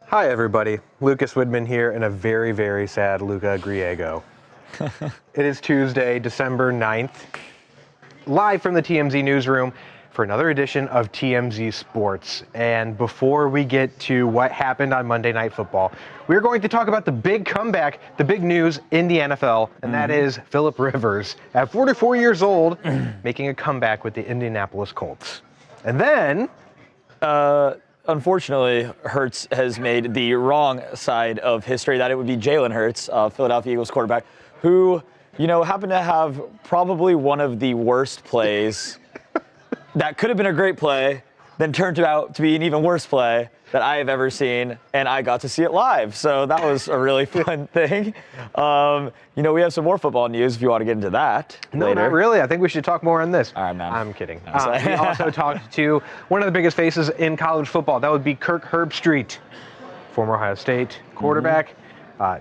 Hi, everybody. Lucas Widman here and a very, very sad Luca Griego. It is Tuesday, December 9th, live from the TMZ Newsroom for another edition of TMZ Sports. And before we get to what happened on Monday Night Football, we're going to talk about the big comeback, the big news in the NFL, and that is Phillip Rivers, at 44 years old, making a comeback with the Indianapolis Colts. And then... Unfortunately, Hurts has made the wrong side of history, that it would be Jalen Hurts, Philadelphia Eagles quarterback, who, happened to have probably one of the worst plays that could have been a great play, then turned out to be an even worse play that I have ever seen, and I got to see it live. So that was a really fun thing. We have some more football news if you want to get into that No, later. not really. I think we should talk more on this. All right, man. I'm kidding. We also talked to one of the biggest faces in college football. That would be Kirk Herbstreit, former Ohio State quarterback,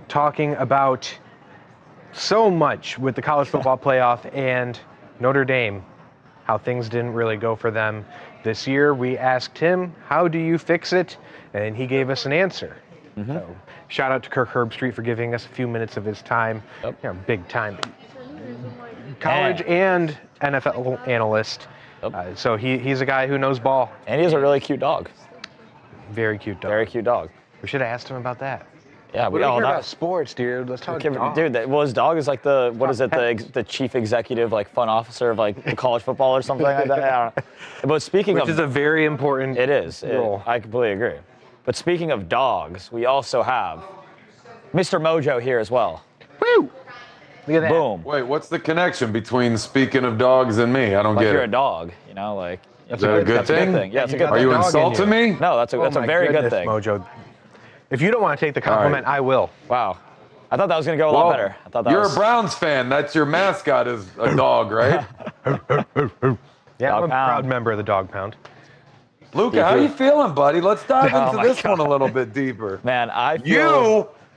talking about so much with the college football playoff and Notre Dame, how things didn't really go for them this year. We asked him, how do you fix it? And he gave us an answer. So shout out to Kirk Herbstreit for giving us a few minutes of his time. Yep. Big time college and NFL analyst. Yep. So he's a guy who knows ball. And he has a really cute dog. Very cute dog. Very cute dog. We should have asked him about that. Yeah, We don't care about sports, dude. Let's talk dogs. Dude, his dog is like the chief executive, like fun officer of like college football or something like that. I don't know. But speaking Which is a very important it is. role. I completely agree. But speaking of dogs, we also have Mr. Mojo here as well. Woo! Look at that. Boom. Wait, what's the connection between speaking of dogs and me? I don't Like get you're a it. dog, like Is that a good that's a good thing. Yeah, it's a good Are thing. you dog in insulting you. me? No, that's a My very good goodness, thing. Mojo. If you don't want to take the compliment, I will. Wow. I thought that was gonna go a lot better. I thought that you're was a Browns fan. That's your mascot is a dog, right? Yeah, Dog I'm a pound. proud member of the Dog Pound. Luca, how you feeling, buddy? Let's dive Oh into my this God. one a little bit deeper. Man, I feel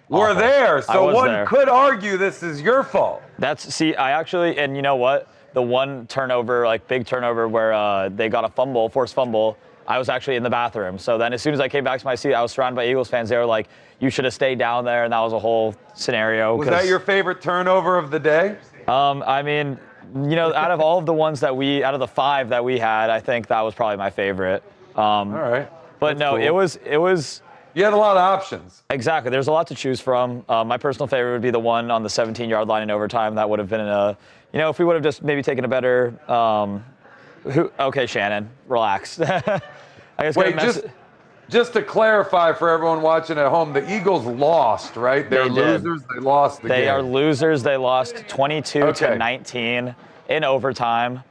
You were awful. there, I so was one there. could argue this is your fault. I actually, and you know what? The one turnover, like big turnover where they got a forced fumble, I was actually in the bathroom. So then as soon as I came back to my seat, I was surrounded by Eagles fans. They were like, you should have stayed down there. And that was a whole scenario. Was that your favorite turnover of the day? I mean, out of all of the ones out of the 5 that we had, I think that was probably my favorite. All right. But no, cool. it was You had a lot of options. exactly. There's a lot to choose from. My personal favorite would be the one on the 17-yard line in overtime. That would have been if we would have just maybe taken a better. Okay, Shannon, relax. I guess Wait, just to clarify for everyone watching at home, the Eagles lost, right? They're They did. losers. They lost the game. They are losers. They lost 22 to Okay. 19 in overtime.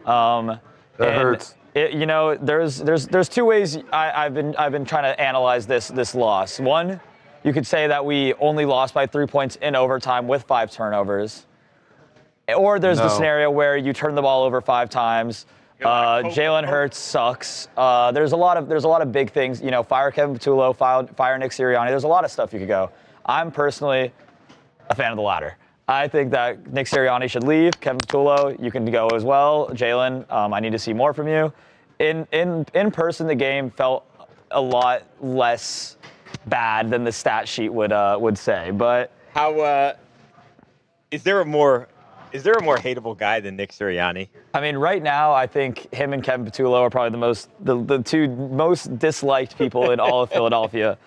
That hurts. There's 2 ways I've been trying to analyze this loss. One, you could say that we only lost by 3 points in overtime with 5 turnovers. Or there's the No. scenario where you turn the ball over 5 times. Jalen Hurts sucks. There's a lot of big things. Fire Kevin Patullo, fire Nick Sirianni. There's a lot of stuff you could go. I'm personally a fan of the latter. I think that Nick Sirianni should leave. Kevin Patullo, you can go as well. Jalen, I need to see more from you. In person, the game felt a lot less bad than the stat sheet would say. But How is there a more hateable guy than Nick Sirianni? I mean, right now, I think him and Kevin Patullo are probably the 2 most disliked people in all of Philadelphia.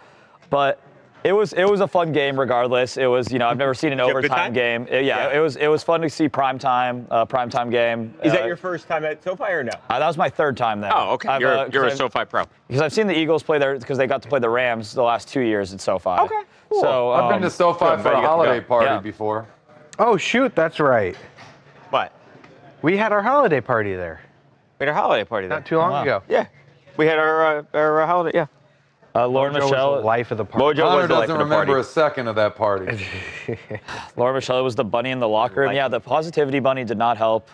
But it was a fun game regardless. It was, I've never seen an you have a good overtime time? game. It was fun to see primetime game. Is that your first time at SoFi or no? That was my 3rd time there. Oh, okay. You're a SoFi pro. Because I've seen the Eagles play there because they got to play the Rams the last 2 years at SoFi. Okay, cool. So I've been to SoFi good, for buddy, a you got to holiday go. party Yeah. before. Oh, shoot, that's right. What? We had our holiday party there We had a holiday party there. not too long wow. ago. Yeah. We had our holiday, yeah. Lauren Mojo was Michelle, the life of the party. Mojo Connor was the life doesn't of the remember party. a second of that party. Laura Michelle was the bunny in the locker room. Like- Yeah, the positivity bunny did not help.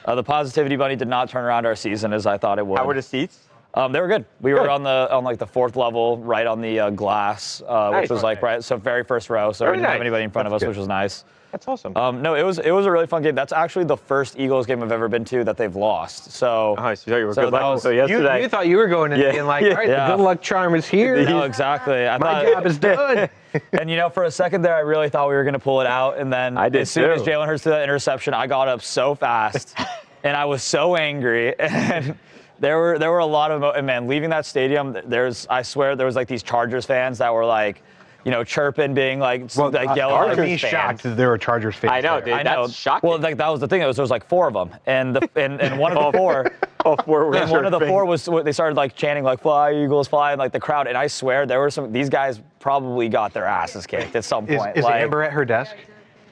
The positivity bunny did not turn around our season as I thought it would. How were the seats? They were good. We were on like the 4th level, right on the glass, which was like right, so very first row. So we didn't have anybody in front of us, which was nice. That's awesome. No, it was a really fun game. That's actually the first Eagles game I've ever been to that they've lost. So, so you thought you were so good that luck. was- So yesterday, You thought you were going in being like, all right, the good luck charm is here. no, exactly. My job is done. And for a second there, I really thought we were going to pull it out. And then I did as soon as too. Jalen Hurts threw that interception, I got up so fast, and I was so angry. And there were a lot of and man, leaving that stadium. I swear there was like these Chargers fans that were like, chirping, being like yelling. I'd be fans. shocked that there were Chargers fans. I know, there. dude. That's shocking. Well, like that was the thing. There was like 4 of them, and one of the 4. All 4 were And one of the fans. 4 was they started like chanting like "Fly Eagles, fly!" and like the crowd. And I swear there were these guys probably got their asses kicked at some point. Is like, Amber at her desk?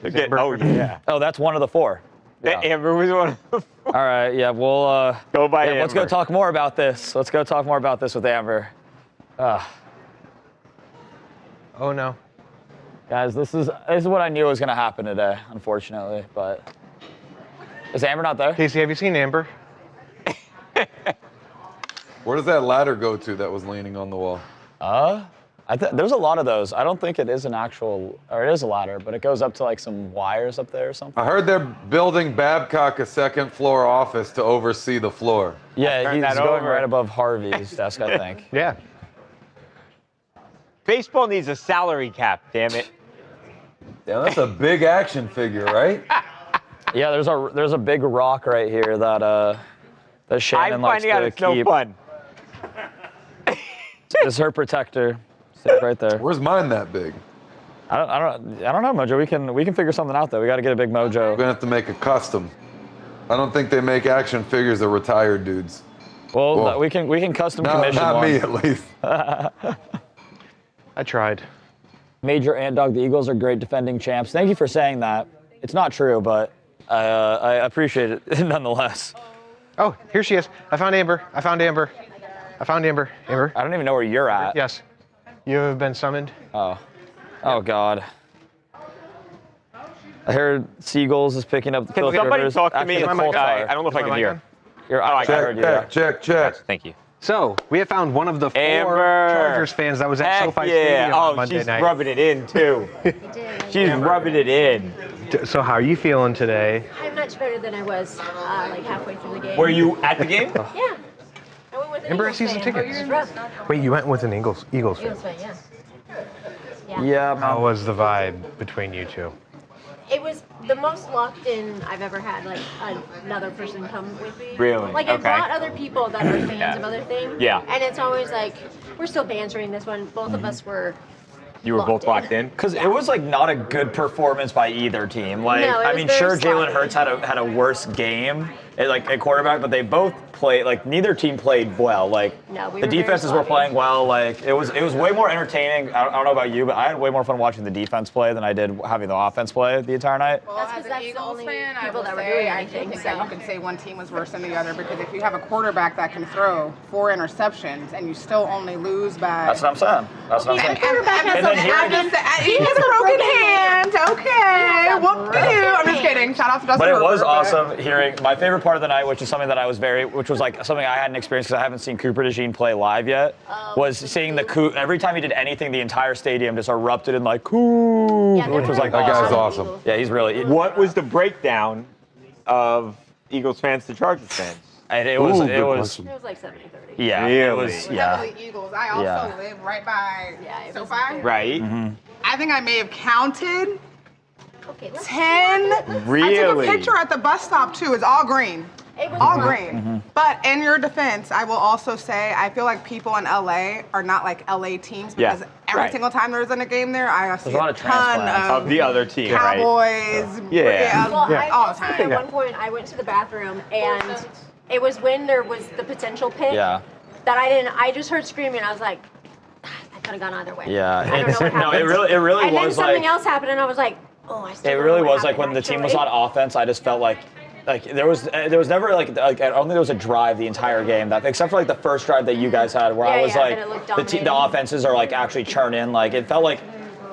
Oh yeah. Oh, that's one of the 4. Yeah. Amber was one of the 4. All right, yeah, we'll Go by let's go Amber. talk more about this. Let's go talk more about this with Amber. Oh no. Guys, this is what I knew was gonna happen today, unfortunately. But is Amber not there? Casey, have you seen Amber? Where does that ladder go to that was leaning on the wall? There's a lot of those. I don't think it is it is a ladder, but it goes up to like some wires up there or something. I heard they're building Babcock a 2nd floor office to oversee the floor. Yeah, Turn he's that going over. right above Harvey's desk, I think. Yeah. Baseball needs a salary cap. Damn it. Damn, that's a big action figure, right? Yeah, there's a big rock right here that Shannon I'm likes finding out to it's no keep. fun. This is her protector. Sit right there. Where's mine that big? I don't know, Mojo. We can figure something out though. We got to get a big We're Mojo. gonna have to make a custom. I don't think they make action figures of retired dudes. Well, we can custom commission Not one. me, at least. I tried. Major Ant Dog, the Eagles are great defending champs. Thank you for saying that. It's not true, but I appreciate it nonetheless. Oh, here she is. I found Amber. Amber. Amber. I don't even know where you're at. Yes. You have been summoned. Oh God. I heard Seagulls is picking up the Can filters. somebody talk to Actually, me? the Colts are. I don't know if I can hear. I heard you. Yeah. Check. Thank you. So, we have found one of the 4 Amber. Chargers fans that was at Heck SoFi yeah. Stadium on Oh, Monday she's night. rubbing it in too. She's rubbing it in. So, how are you feeling today? I'm much better than I was like halfway through the game. Were you at the game? Yeah. I went with an Amber Eagles has season fan. tickets. It was rough. Wait, you went with an Eagles fan. Eagles fan, yeah. Yeah, How man. was the vibe between you two? It was the most locked in I've ever had, like another person come with me. Really? Like I Okay. brought other people that are fans of other things. Yeah. And it's always like, we're still bantering this one. Both of us were You were both locked in? Because it was like not a good performance by either team. Like, No, it I was mean, very sure, Jalen sloppy. Hurts had a worse game at quarterback, but they both played like neither team played well. Like No, we the were very defenses were sloppy. playing well. Like it was way more entertaining. I don't know about you, but I had way more fun watching the defense play than I did having the offense play the entire night. Well, That's as 'cause an that's the Eagles only fan, I people will that were say doing I anything, think that so. you can say one team was worse than the other because if you have a quarterback that can throw 4 interceptions and you still only lose by That's what I'm saying. That's what I'm saying. quarterback has And then a here- broken- he has a broken hand. Okay, a whoop de broken I'm just kidding. Shout out to Justin But it was Herbert, awesome hearing my favorite part of the night, which is something that which was like something I hadn't experienced because I haven't seen Cooper DeJean play live yet, was seeing every time he did anything, the entire stadium just erupted in like, "Cool," Yeah, which was like That guy's awesome. awesome. Yeah, he's really. What was the breakdown of Eagles fans to Chargers fans? And it was. Ooh, It good was. question. It was like 70-30. Yeah. It Really? was. but Yeah. heavily Eagles. I also Yeah. live right by Yeah, it was SoFi. Right? I think I may have counted Okay, let's 10. I Really? took a picture at the bus stop too. It's all green. It was All rough. green. But in your defense, I will also say I feel like people in LA are not like LA teams Yeah, because every right. single time there's in a game there, I see There's a lot of ton transplants. Of the other team, right? Cowboys. Yeah. Well, I all will the say time. at one point I went to the bathroom and it was when there was the potential pick Yeah. that I just heard screaming. I was like, I could have gone either way. Yeah. I don't know what No, happened. it really and then was something like. else happened and I was like, oh, I still It don't really know what was like happened, when the team was actually. on offense, I just felt like there was never like I don't think there was a drive the entire game that except for like the first drive that you guys had where I Yeah, was yeah, like and it looked the dominating. offenses are like actually churning. Like it felt like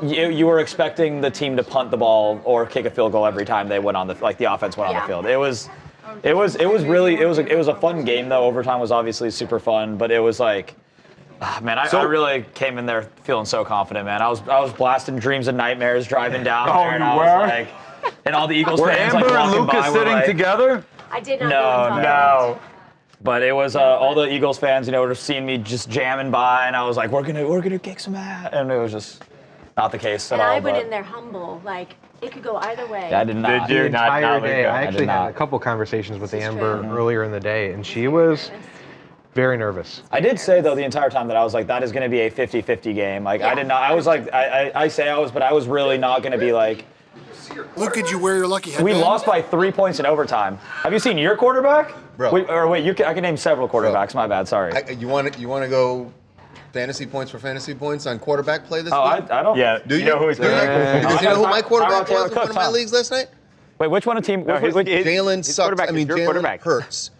you were expecting the team to punt the ball or kick a field goal every time they went on the offense went on Yeah. the field. It was It was a fun game though. Overtime was obviously super fun, but it was like, man, I really came in there feeling so confident, man. I was blasting dreams and nightmares driving down there, and I was like, and all the Eagles Were fans Amber like and walking Lucas by were sitting like, together? I did not. No. But it was all the Eagles fans, would have seen me just jamming by, and I was like, we're gonna kick some ass, and it was just not the case at all. And I went in there humble, like it could go either way. I did not. The entire day. I I actually did had not. a couple conversations with This is Amber true. earlier in the day, and she was very nervous. I did say though the entire time that I was like, that is going to be a 50-50 game. Like I did not. I was like, I say I was, but I was really not going to be like. Look at you wear your lucky headband. We lost by 3 points in overtime. Have you seen your quarterback? Bro. I can name several quarterbacks. My bad. Sorry. You want to go fantasy points for fantasy points on quarterback play this Oh, week? I don't. Yeah. Do you know who he's Do you? Because you know who my quarterback Taylor was in one of my Cook, leagues last night? Wait, which one? A team? No, his Jalen sucks. quarterback I mean, is your Jalen quarterback. Hurts.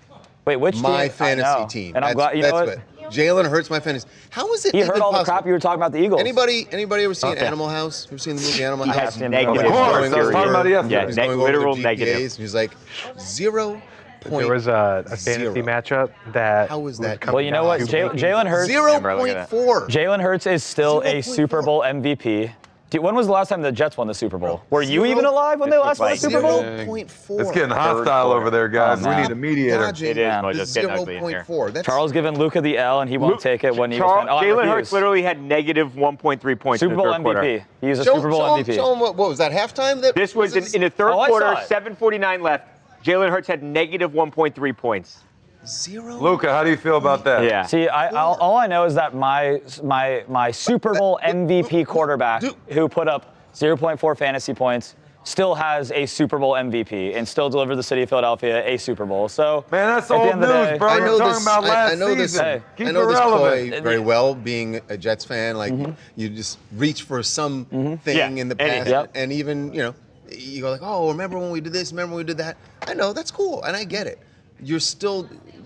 Wait, which My team? I fantasy know. team. And I'm glad. You know what? Jalen Hurts my fantasy. How is it He even heard all the possible? crap you were talking about the Eagles. Anybody ever seen Okay. Animal House? Ever seen the movie Animal Yes, House? negative. He's Of course, going I was talking about it over- yesterday. he's Yeah, going over literal the negative. GPAs, and he's like 0. There was a fantasy matchup that. How is that? Well, you know what? Jalen Hurts. 0.4. Jalen Hurts is still a 0.4. Super Bowl MVP. When was the last time the Jets won the Super Bowl? Were you even alive when they last won the Super Bowl? 0.4. It's getting hostile over there, guys. We need a mediator. Dodging It is, Yeah. Mo, the just getting ugly in here. 0.4. That's Charles giving Luka the L, and he won't take it when he was. Jalen Hurts literally had negative 1.3 points Super in the Bowl third quarter. MVP. He was a Show Super Bowl him, MVP. show him what was that halftime? This was in the third Oh, I quarter, saw it. 7:49 left. Jalen Hurts had negative 1.3 points. 0. Luca, how do you feel about that? Yeah. See, all I know is that my Super Bowl MVP quarterback who put up 0.4 fantasy points still has a Super Bowl MVP and still delivered the city of Philadelphia a Super Bowl. So, Man, that's at the old end of the news, day- bro. I You're know talking this. about last I know this. season. Hey. Keep I know it this relevant. ploy very well. Being a Jets fan, like you just reach for some thing Yeah, in the anything. past, Yep. and even you go like, oh, remember when we did this? Remember when we did that? I know that's cool, and I get it.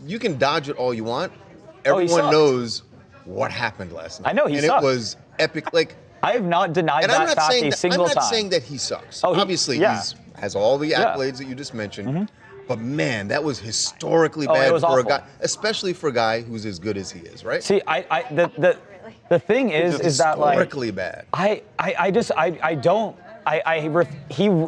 You can dodge it all you want. Oh, he Everyone sucked. knows what happened last night. I know, he and sucked. it was epic. Like, I have not denied and I'm that not fact saying a that, single I'm not time. saying that he sucks. Oh, Obviously, yeah. he has all the Yeah. accolades that you just mentioned. But man, that was historically Oh, it bad was for a awful. guy, espespecially for a guy who's as good as he is, right? See, the thing is that like Historically bad.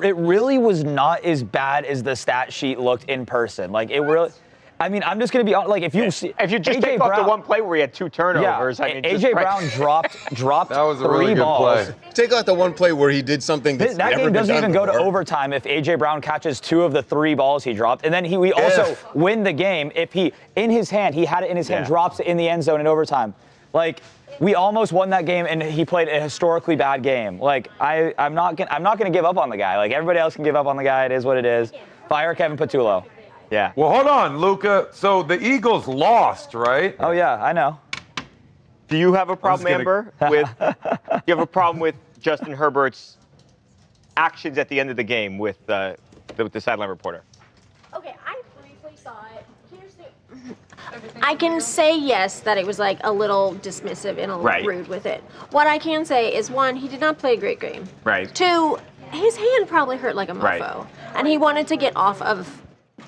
it really was not as bad as the stat sheet looked in person. Like it really, I mean, I'm just gonna be like if you see, If you just AJ take off the Brown- one play where he had 2 turnovers, yeah, I mean, AJ just Brown dropped That was a 3 really good balls. play. Take out the one play where he did something that's That never game been doesn't done even go to before. overtime if AJ Brown catches 2 of the 3 balls he dropped, and then we also win the game if he he had it in his hand, Yeah. drops it in the end zone in overtime. Like we almost won that game, and he played a historically bad game. Like I'm not gonna give up on the guy. Like everybody else can give up on the guy. It is what it is. Fire Kevin Patullo. Yeah. Well, hold on, Luca. So the Eagles lost, right? Oh yeah, I know. Do you have a problem, gonna- Amber, with you have a problem with Justin Herbert's actions at the end of the game with the sideline reporter? Okay, I briefly saw it. Here's the. I can say yes that it was like a little dismissive and a little Right. rude with it. What I can say is 1, he did not play a great game. Right. 2, his hand probably hurt like a mofo, Right. and he wanted to get off of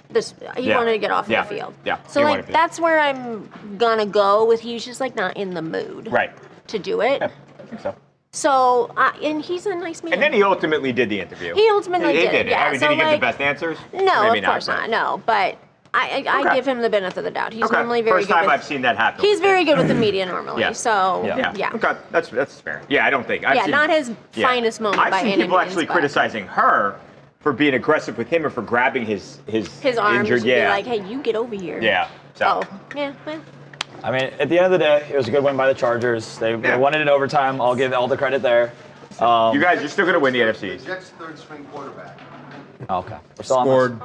this. He Yeah. wanted to get off Yeah. of the field. Yeah. So He like wanted to. that's where I'm gonna go with. He's just like not in the mood. Right. To do it. I think so. So and he's a nice man. And then he ultimately did the interview. He ultimately He did. Yeah. I mean, so did he give like, the best answers? No, Maybe of course but- not. No, but I Okay. give him the benefit of the doubt. He's Okay. normally very First good. time with, I've seen that happen. He's with him. very good with the media normally. Yeah. So Yeah. Okay. That's fair. Yeah, I don't think. I've Yeah, seen, not his finest moment I've by seen any people means, actually but- criticizing her for being aggressive with him or for grabbing his arms injured. would be Yeah. like, hey, you get over here. Yeah. So. Oh, yeah. Well, I mean, at the end of the day, it was a good win by the Chargers. They won it in overtime. I'll give all the credit there. You guys, you're still going to win the NFCs. Jets third string quarterback Okay. We're still on this. scored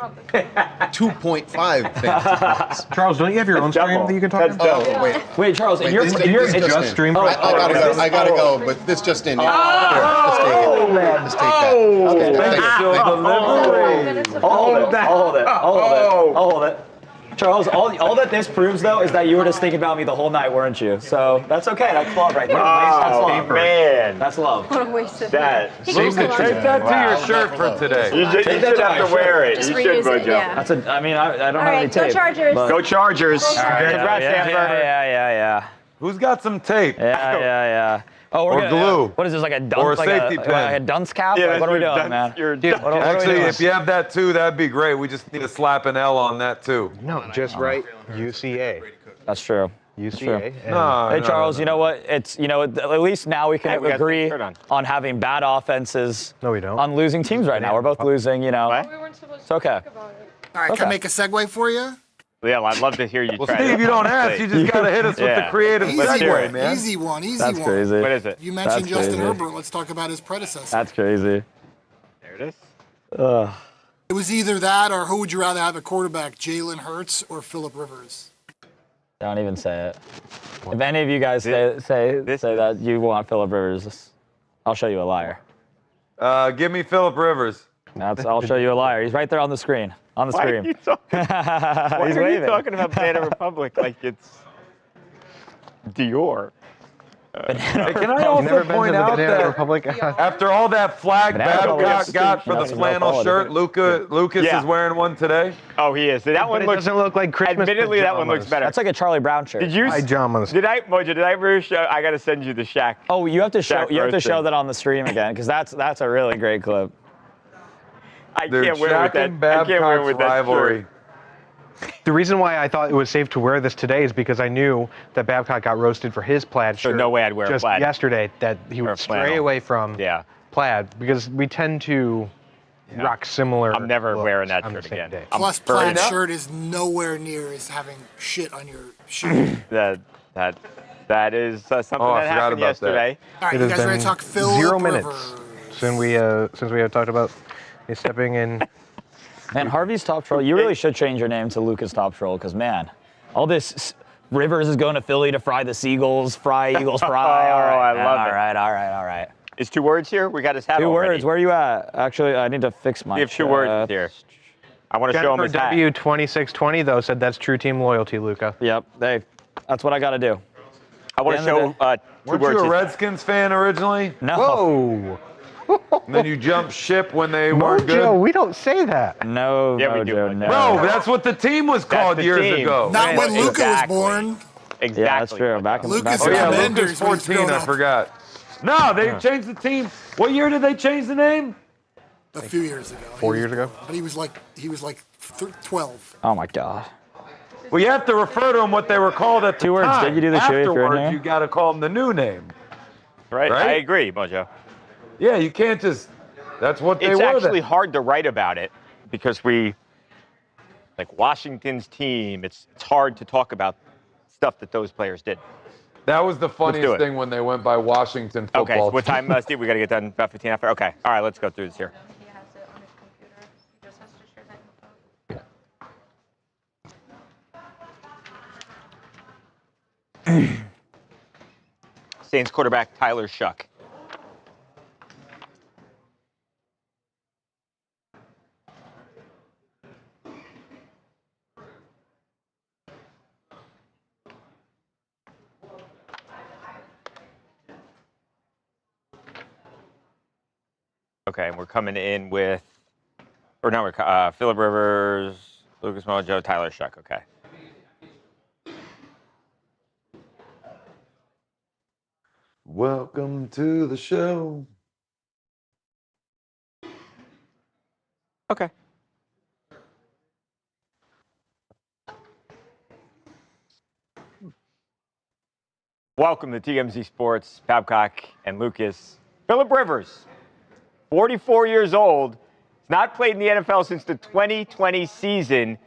2.5 fantasy points. Charles, don't you have your own stream that you can talk That's about? double. Oh wait, Wait, Charles, Wait, you're this it's just in. Stream. I gotta go, but this just in. Here, let's take it. Let's take that. Okay, Special delivery. I'll hold it. I'll hold it. I'll hold it. I'll hold it. Charles, all that this proves, though, is that you were just thinking about me the whole night, weren't you? So that's okay. That's love right there. That's love. Man. That's love. What a waste of That. He can still watch Take it. that to your shirt for today. You should have to wear it. Just You should, reuse it, Mojo. yeah. That's a. I mean, I don't All have any right, go tape. Chargers. but- Go Chargers. Congrats, Amber. Yeah. Who's got some tape? Yeah. Oh, we're Or gonna, glue. What is this, like a dunce? Or a like safety like pin. a dunce cap? Yeah, Like, what are we that's doing, man? your What are we Actually, doing? if you have that too, that'd be great. We just need to slap an L on that too. No, just write UCA. That's true. UCA. and- No, Hey, no, Charles, no. you know what? It's, at least now we can Hey, we got agree the shirt on. on having bad offenses No, we don't. on losing teams right now. We're both losing, What? We weren't supposed It's to okay. talk about it. All right, can I make a segue for you? Yeah, I'd love to hear you Well, try. Steve, you don't ask. You just got to hit us with the Yeah. creative Easy segue, one, man. easy one, easy That's one. crazy. What is it? You mentioned That's Justin crazy. Herbert. Let's talk about his predecessor. That's crazy. There it is. Ugh. It was either that or who would you rather have a quarterback, Jalen Hurts or Phillip Rivers? Don't even say it. If any of you guys say that you want Phillip Rivers, I'll show you a liar. Give me Phillip Rivers. I'll show you a liar. He's right there on the screen. On the Why are screen. you talking? Why He's are you waving. talking about Banana Republic like it's Dior? Hey, can I You've also never been point to the out Banana that Republic? after all that flag Banana Republic Babcock is got for the nothing flannel about shirt, Lucas Yeah. is wearing one today? Oh, he is. So that But one it looks. doesn't look like Christmas Admittedly, that one looks pajamas. better. That's like a Charlie Brown shirt. Did you? Pajamas. Did I, Mojo? Did I ever show? I gotta send you the Shaq. Oh, you have to show. Shaq You have to show roasted. that on the stream again, because that's a really great clip. I They're can't win with Shaq that. and I can't win Babcock's with that rivalry. shirt. The reason why I thought it was safe to wear this today is because I knew that Babcock got roasted for his plaid shirt. no way I'd wear a just plaid. yesterday that he Or a would stray flannel. away from Yeah. plaid because we tend to rock similar. I'm never looks wearing that on the shirt same again. day. I'm Plus, burning plaid up. shirt is nowhere near as having shit on your shoe. That is something Oh, I that forgot happened about that. yesterday. All right, It you has guys ready been to talk Phillip 0 minutes Rivers? since we have talked about stepping in. Man, Harvey's Top Troll. You really should change your name to Lucas Top Troll, because man, all this Rivers is going to Philly to fry the Seagulls, fry Eagles, fry. All right, I love it. All right. Is 2 words here? We got his hat 2 already. words. Where are you at? Actually, I need to fix my. We have 2 words here. I want to show him Jennifer his hat. W2620 though said that's true team loyalty, Luca. Yep. That's what I got to do. I want to the end show of 2 Weren't words. you a here. Redskins fan originally? No. Whoa, And then you jumped ship when they weren't Mojo, good? we don't say that. No. Yeah, we do, Mojo, Mojo. no. Bro, that's what the team was called the years team. ago. Not when Luca was Exactly. born. Exactly. Yeah, that's true. Back in Lucas Oh, back yeah, in- Commanders Lucas was 14, growing I up. forgot. No, they changed the team. What year did they change the name? A few years ago. 4 years ago. But he was like 12. Oh my God. Well, you have to refer to them what they were called at the 2 words. time. Did you do the shoe if you're in Afterwards, here? you got to call them the new name. Right? Right? I agree, Mojo. Yeah, you can't just. That's what they It's were. actually then. hard to write about it because like Washington's team, it's hard to talk about stuff that those players did. That was the do funniest it. thing when they went by Washington football. Okay, so what team. time, Steve? We got to get done about 15 after? Okay. All right, let's go through this here. He has it on his computer. He just has to share that info. Saints quarterback Tyler Shuck. Okay, and we're coming in with, or no, we're Phillip Rivers, Lucas Mojo, Tyler Shuck. Okay. Welcome to the show. Okay. Welcome to TMZ Sports, Babcock and Lucas. Phillip Rivers, 44 years old, has not played in the NFL since the 2020 season,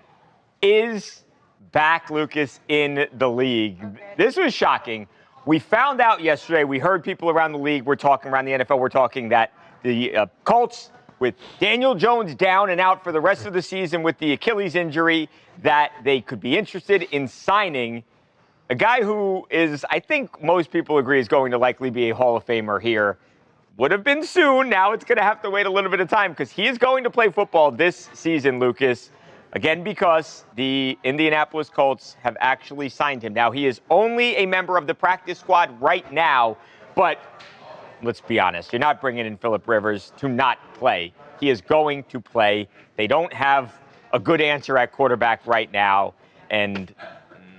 is back, Lucas, in the league. This was shocking. We found out yesterday, we heard people around the league, we're talking around the NFL, we're talking that the Colts, with Daniel Jones down and out for the rest of the season with the Achilles injury, that they could be interested in signing a guy who is, I think most people agree, is going to likely be a Hall of Famer here. Would have been soon. Now it's going to have to wait a little bit of time because he is going to play football this season, Lucas. Again, because the Indianapolis Colts have actually signed him. Now, he is only a member of the practice squad right now, but let's be honest, you're not bringing in Phillip Rivers to not play. He is going to play. They don't have a good answer at quarterback right now, and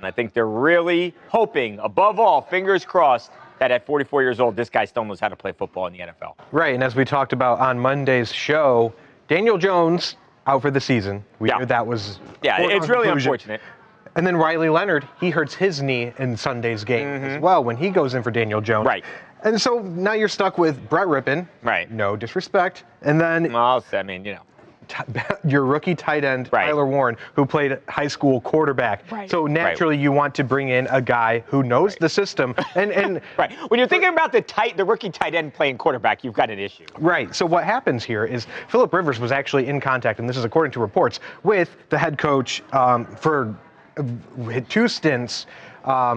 I think they're really hoping, above all, fingers crossed, that at 44 years old, this guy still knows how to play football in the NFL. Right, and as we talked about on Monday's show, Daniel Jones out for the season. We knew that was it's really unfortunate. And then Riley Leonard, he hurts his knee in Sunday's game as well when he goes in for Daniel Jones. Right. And so now you're stuck with Brett Rippon. Right. No disrespect. And then your rookie tight end, Tyler Warren, who played high school quarterback. Right. So naturally you want to bring in a guy who knows the system. And right. When you're thinking about the rookie tight end playing quarterback, you've got an issue. Right. So what happens here is Phillip Rivers was actually in contact, and this is according to reports, with the head coach for 2 stints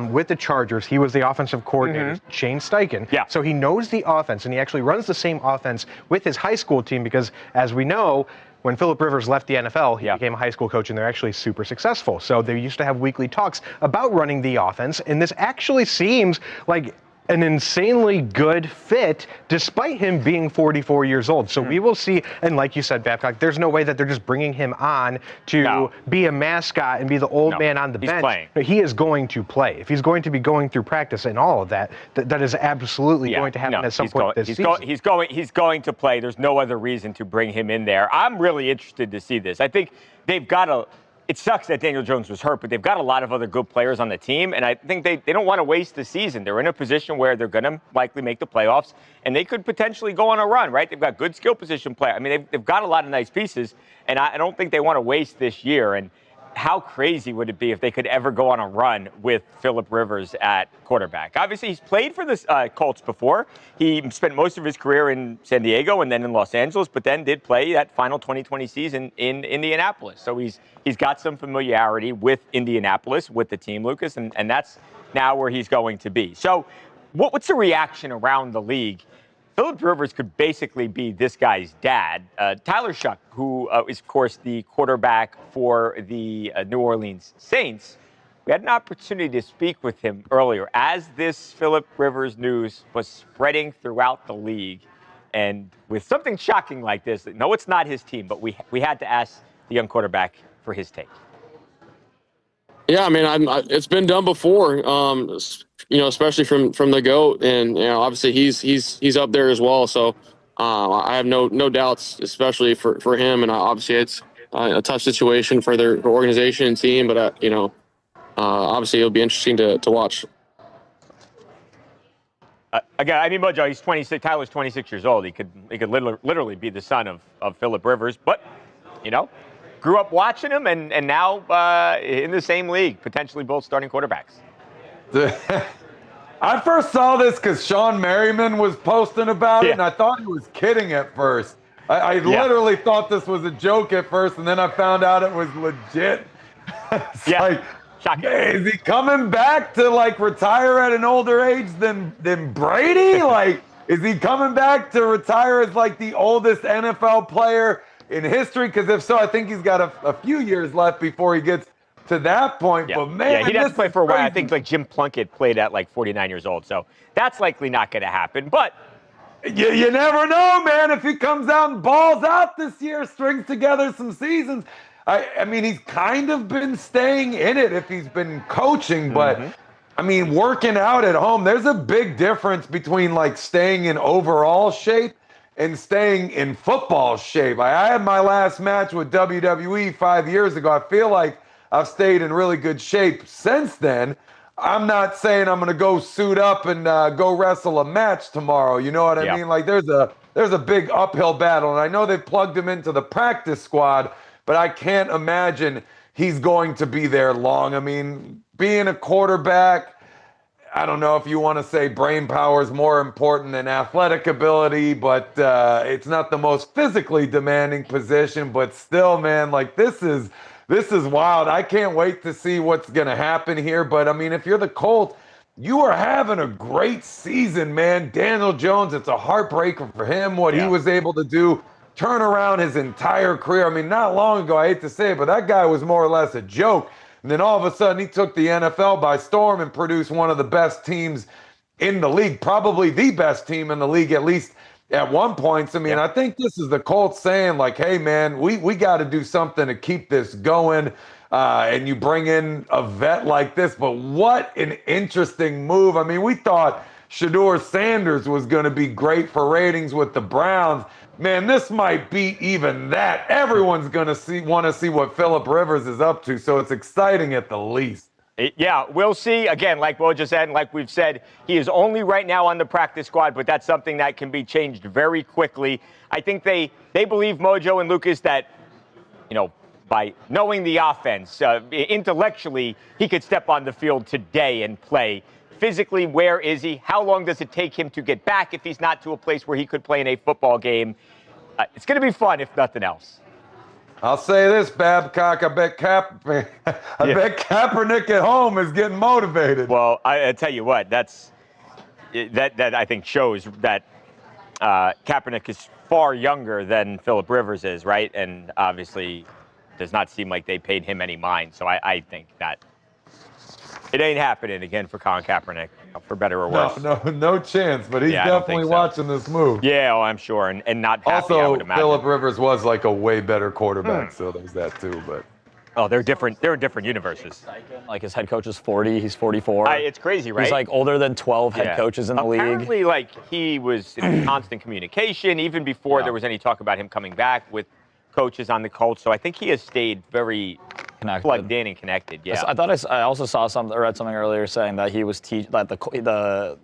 with the Chargers. He was the offensive coordinator, Shane Steichen. Yeah. So he knows the offense, and he actually runs the same offense with his high school team because, as we know, when Phillip Rivers left the NFL, he became a high school coach, and they're actually super successful. So they used to have weekly talks about running the offense, and this actually seems like an insanely good fit despite him being 44 years old. So we will see, and like you said, Babcock, there's no way that they're just bringing him on to be a mascot and be the old man on the bench. Playing. He is going to play. If he's going to be going through practice and all of that, that is absolutely going to happen at some point this season. He's going to play. There's no other reason to bring him in there. I'm really interested to see this. I think they've got to. It sucks that Daniel Jones was hurt, but they've got a lot of other good players on the team, and I think they don't want to waste the season. They're in a position where they're going to likely make the playoffs, and they could potentially go on a run, right? They've got good skill position play. I mean, they've got a lot of nice pieces, and I don't think they want to waste this year. And how crazy would it be if they could ever go on a run with Phillip Rivers at quarterback? Obviously, he's played for the Colts before. He spent most of his career in San Diego and then in Los Angeles, but then did play that final 2020 season in Indianapolis. So he's got some familiarity with Indianapolis, with the team, Lucas, and that's now where he's going to be. So what's the reaction around the league? Phillip Rivers could basically be this guy's dad. Tyler Shuck, who is, of course, the quarterback for the New Orleans Saints, we had an opportunity to speak with him earlier as this Phillip Rivers news was spreading throughout the league. And with something shocking like this, no, it's not his team, but we had to ask the young quarterback for his take. Yeah, I mean, it's been done before, especially from the GOAT, and obviously he's up there as well. So I have no doubts, especially for him. And obviously it's a tough situation for their organization and team, but obviously it'll be interesting to watch. Again, I mean, Mojo, he's 26. Tyler's 26 years old. He could literally be the son of Phillip Rivers, but grew up watching him, and now in the same league, potentially both starting quarterbacks. I first saw this because Sean Merriman was posting about it, and I thought he was kidding at first. I literally thought this was a joke at first, and then I found out it was legit. Like, hey, is he coming back to retire at an older age than Brady? Is he coming back to retire as the oldest NFL player in history? Because if so, I think he's got a few years left before he gets to that point. But man, he'd have to play for a while. I think Jim Plunkett played at 49 years old, so that's likely not going to happen. But you never know, man. If he comes out and balls out this year, strings together some seasons. I mean, he's kind of been staying in it if he's been coaching, but I mean, working out at home, there's a big difference between staying in overall shape and staying in football shape. I had my last match with WWE 5 years ago. I feel like I've stayed in really good shape since then. I'm not saying I'm going to go suit up and go wrestle a match tomorrow. You know what I mean? There's a big uphill battle, and I know they plugged him into the practice squad, but I can't imagine he's going to be there long. I mean, being a quarterback, I don't know if you want to say brain power is more important than athletic ability, but it's not the most physically demanding position. But still, man, this is wild. I can't wait to see what's going to happen here. But I mean, if you're the Colts, you are having a great season, man. Daniel Jones, it's a heartbreaker for him, what he was able to do turn around his entire career. I mean, not long ago, I hate to say it, but that guy was more or less a joke. And then all of a sudden, he took the NFL by storm and produced one of the best teams in the league, probably the best team in the league, at least at one point. So, I mean, I think this is the Colts saying, like, hey, man, we got to do something to keep this going. And you bring in a vet like this. But what an interesting move. I mean, we thought Shedeur Sanders was going to be great for ratings with the Browns. Man, this might beat even that. Everyone's going to want to see what Phillip Rivers is up to, so it's exciting at the least. Yeah, we'll see. Again, like Will just said, and like we've said, he is only right now on the practice squad, but that's something that can be changed very quickly. I think they believe, Mojo and Lucas, that, you know, by knowing the offense, intellectually, he could step on the field today and play. Physically, where is he? How long does it take him to get back if he's not to a place where he could play in a football game? It's going to be fun, if nothing else. I'll say this, Babcock. I bet Kaepernick at home is getting motivated. Well, I tell you what, that I think shows that Kaepernick is far younger than Phillip Rivers is, right? And obviously does not seem like they paid him any mind. So I think that it ain't happening again for Colin Kaepernick, for better or worse. No chance, but he's definitely watching this move. Yeah, I'm sure, and not happy, I also, would imagine. Phillip Rivers was like a way better quarterback, so there's that too. But they're different. They're in different universes. Like his head coach is 40, he's 44. It's crazy, right? He's like older than 12 head coaches in the league. Apparently, like he was in constant communication even before there was any talk about him coming back with coaches on the Colts. So I think he has stayed very plugged in and connected. Yeah. I also saw read something earlier saying that he was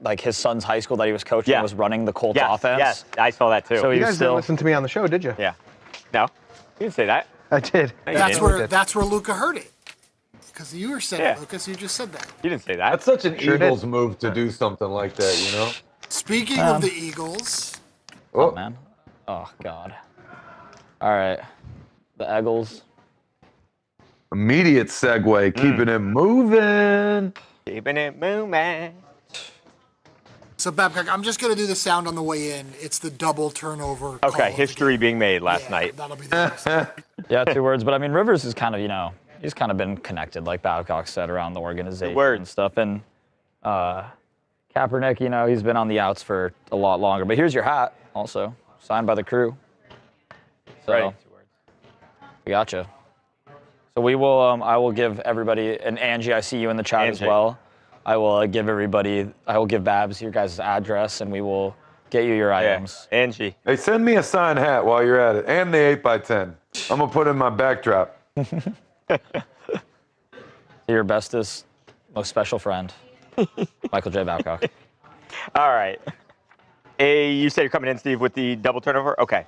like his son's high school that he was coaching was running the Colts offense. Yes, I saw that too. So you guys didn't listen to me on the show, did you? Yeah. No, you didn't say that. I did. That's where Luca heard it. Because you were saying, Lucas, you just said that. You didn't say that. That's such an Eagles move to do something like that, you know? Speaking of the Eagles. Oh, man. Oh, God. All right. The Eagles. Immediate segue, keeping it moving. Keeping it moving. So, Babcock, I'm just going to do the sound on the way in. It's the double turnover. Okay, history being made last night. That'll be the Yeah, 2 words. But, I mean, Rivers is kind of, he's kind of been connected, like Babcock said, around the organization and stuff. And Kaepernick, he's been on the outs for a lot longer. But here's your hat, also, signed by the crew. So, right. We gotcha. So we will. I will give everybody, and Angie, I see you in the chat as well. I will give Babs your guys' address, and we will get you your items. Angie. Hey, send me a signed hat while you're at it, and the 8x10. I'm gonna put it in my backdrop. Your bestest, most special friend, Michael J. Babcock. All right. Hey, you said you're coming in, Steve, with the double turnover? Okay.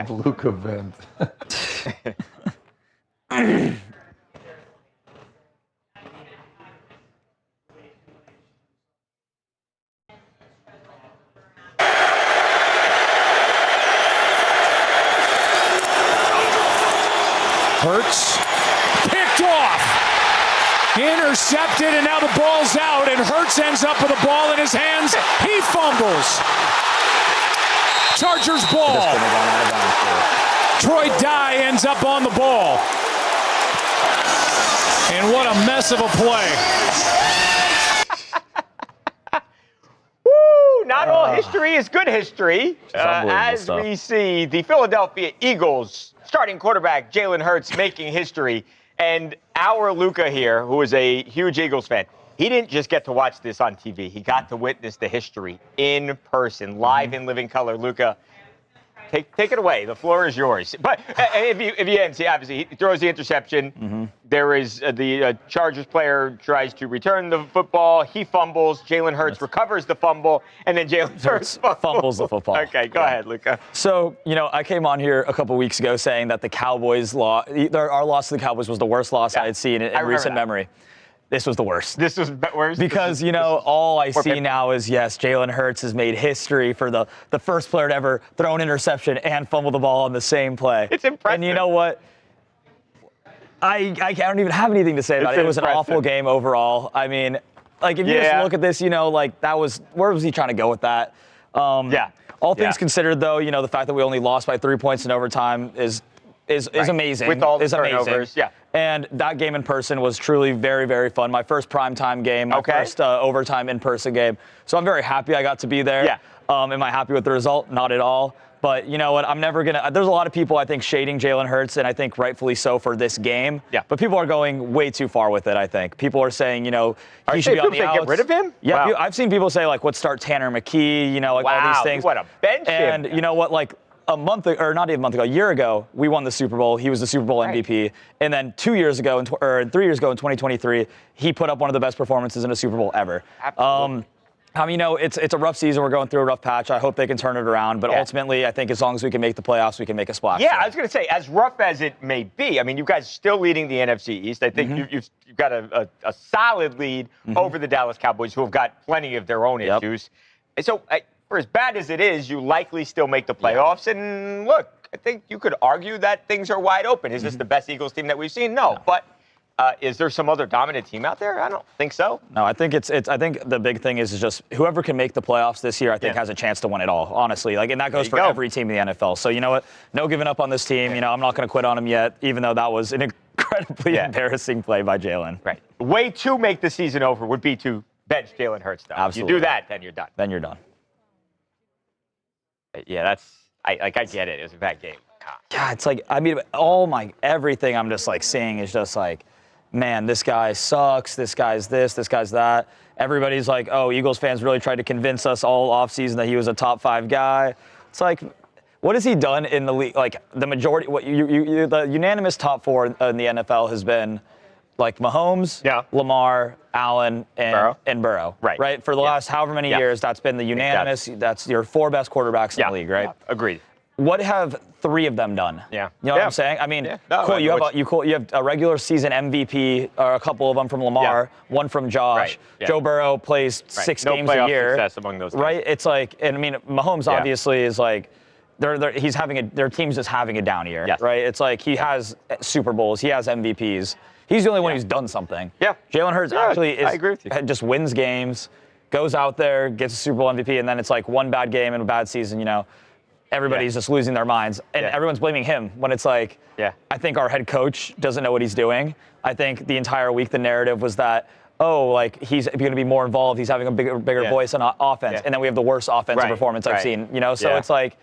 Luke event. Hurts picked off, intercepted, and now the ball's out, and Hurts ends up with the ball in his hands. He fumbles. Chargers ball. Troy Dye ends up on the ball. And what a mess of a play. Woo! Not all history is good history. As we see the Philadelphia Eagles starting quarterback Jalen Hurts making history. And our Luca here, who is a huge Eagles fan, he didn't just get to watch this on TV. He got to witness the history in person, live in living color. Luca, take it away. The floor is yours. But if you didn't see, obviously, he throws the interception. There is the Chargers player tries to return the football. He fumbles. Jalen Hurts recovers the fumble, and then Jalen Hurts fumbles the football. Okay, go ahead, Luca. So, I came on here a couple weeks ago saying that the Cowboys' our loss to the Cowboys was the worst loss I had seen in recent memory. This was the worst. This was worse? Because, all I see now is, yes, Jalen Hurts has made history for the first player to ever throw an interception and fumble the ball on the same play. It's impressive. And you know what? I don't even have anything to say about it. It was an awful game overall. I mean, if you just look at this, that was, where was he trying to go with that? All things considered, though, the fact that we only lost by 3 points in overtime is amazing. With all the is amazing. turnovers, And that game in person was truly very, very fun. My first primetime game, my first overtime in-person game. So I'm very happy I got to be there. Am I happy with the result? Not at all. But you know what? I'm never going to – there's a lot of people, I think, shading Jalen Hurts, and I think rightfully so for this game. But people are going way too far with it, I think. People are saying, he should be on the outs. Get rid of him? Yeah, Wow. I've seen people say, like, let's start Tanner McKee, all these things. What a bench him. And you know what, like, a year ago, we won the Super Bowl. He was the Super Bowl MVP. And then 3 years ago in 2023, he put up one of the best performances in a Super Bowl ever. Absolutely. It's a rough season. We're going through a rough patch. I hope they can turn it around. But ultimately, I think as long as we can make the playoffs, we can make a splash. Yeah, I was going to say, as rough as it may be, I mean, you guys are still leading the NFC East. I think you've got a solid lead over the Dallas Cowboys, who have got plenty of their own issues. And so, for as bad as it is, you likely still make the playoffs. And look, I think you could argue that things are wide open. Is this the best Eagles team that we've seen? No. But is there some other dominant team out there? I don't think so. No, I think I think the big thing is just whoever can make the playoffs this year, I think has a chance to win it all, honestly. And that goes for every team in the NFL. So you know what? No giving up on this team. I'm not going to quit on them yet, even though that was an incredibly embarrassing play by Jalen. Right. The way to make the season over would be to bench Jalen Hurts, though. Absolutely. You do that, then you're done. Then you're done. Yeah, I get it. It was a bad game. Yeah, it's like, everything I'm just like seeing is just like, man, this guy sucks, this guy's this guy's that. Everybody's like, oh, Eagles fans really tried to convince us all offseason that he was a top 5 guy. It's like, what has he done in the league? Like, the majority, the unanimous top 4 in the NFL has been like Mahomes, Lamar, Allen, and Burrow. Right? For the last however many years, that's been the unanimous, that's your 4 best quarterbacks in the league, right? Agreed. What have 3 of them done? Yeah. You know what I'm saying? I mean, cool. You have a regular season MVP, or a couple of them from Lamar, one from Josh. Joe Burrow plays 6 games a year. Success among those guys. Right? It's like, and I mean, Mahomes obviously is like, their team's just having a down year, right? It's like he has Super Bowls, he has MVPs. He's the only one who's done something. Yeah. Jalen Hurts actually I agree with you. just wins games, goes out there, gets a Super Bowl MVP, and then it's like one bad game and a bad season, Everybody's just losing their minds, and everyone's blaming him when it's like, I think our head coach doesn't know what he's doing. I think the entire week the narrative was that, he's going to be more involved. He's having a bigger voice on offense, and then we have the worst offensive performance I've seen. So it's like,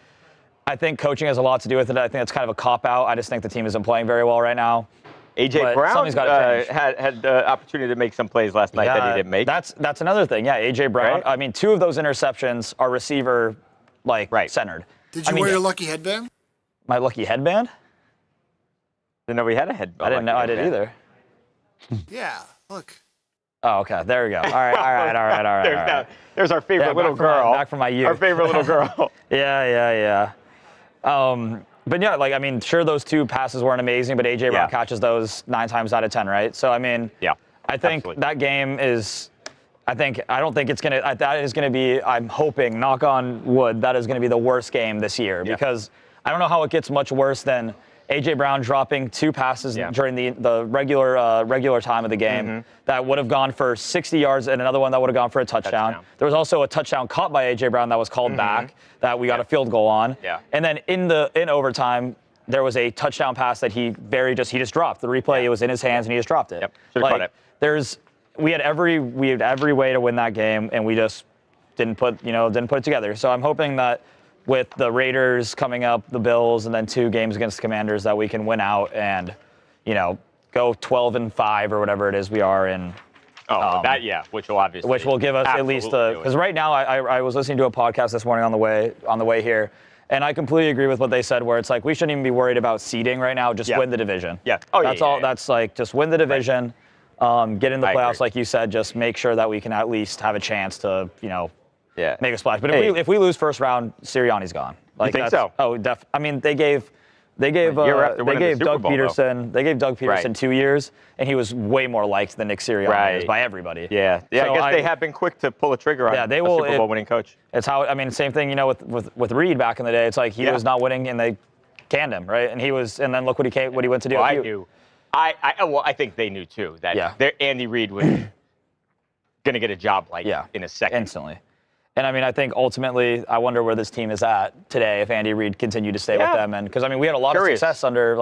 I think coaching has a lot to do with it. I think it's kind of a cop-out. I just think the team isn't playing very well right now. A.J. Brown had the opportunity to make some plays last night that he didn't make. That's another thing. Yeah, A.J. Brown. Right? I mean, 2 of those interceptions are receiver centered. Did you wear your lucky headband? My lucky headband? Didn't know we had a headband. I didn't know I did either. Yeah, look. Oh, okay. There we go. All right. There's our favorite little girl. Back from my youth. Our favorite little girl. Yeah. But yeah, sure, those 2 passes weren't amazing, but A.J. Brown catches those 9 times out of 10, right? So, I mean, I think that game is, I don't think it's going to, that is going to be, I'm hoping, knock on wood, that is going to be the worst game this year because I don't know how it gets much worse than A.J. Brown dropping 2 passes during the regular time of the game that would have gone for 60 yards and another one that would have gone for a touchdown. There was also a touchdown caught by A.J. Brown that was called back that we got a field goal on. And then in overtime, there was a touchdown pass that he just dropped. The replay, it was in his hands and he just dropped it. Should have caught it. We had every way to win that game, and we just didn't put it together. So I'm hoping that with the Raiders coming up, the Bills, and then 2 games against the Commanders, that we can win out and go 12-5 or whatever it is we are in. Which will give us at least because right now I was listening to a podcast this morning on the way here, and I completely agree with what they said, where it's like we shouldn't even be worried about seeding right now. Just win the division. That's all. That's like just win the division. Get in the playoffs, like you said. Just make sure that we can at least have a chance to, make a splash. But if we lose first round, Sirianni's gone. You think so? Oh, I mean, they gave Doug Peterson. They gave Doug Peterson 2 years, and he was way more liked than Nick Sirianni is by everybody. Yeah. So I guess they have been quick to pull a trigger on a Super Bowl winning coach. It's how same thing. With Reed back in the day. It's like he was not winning, and they canned him, right? And and then look what he went to do. Well, I knew. I think they knew too that Andy Reid was going to get a job in a second. Instantly. And I mean, I think ultimately, I wonder where this team is at today if Andy Reid continued to stay with them. And because I mean, we had a lot of success under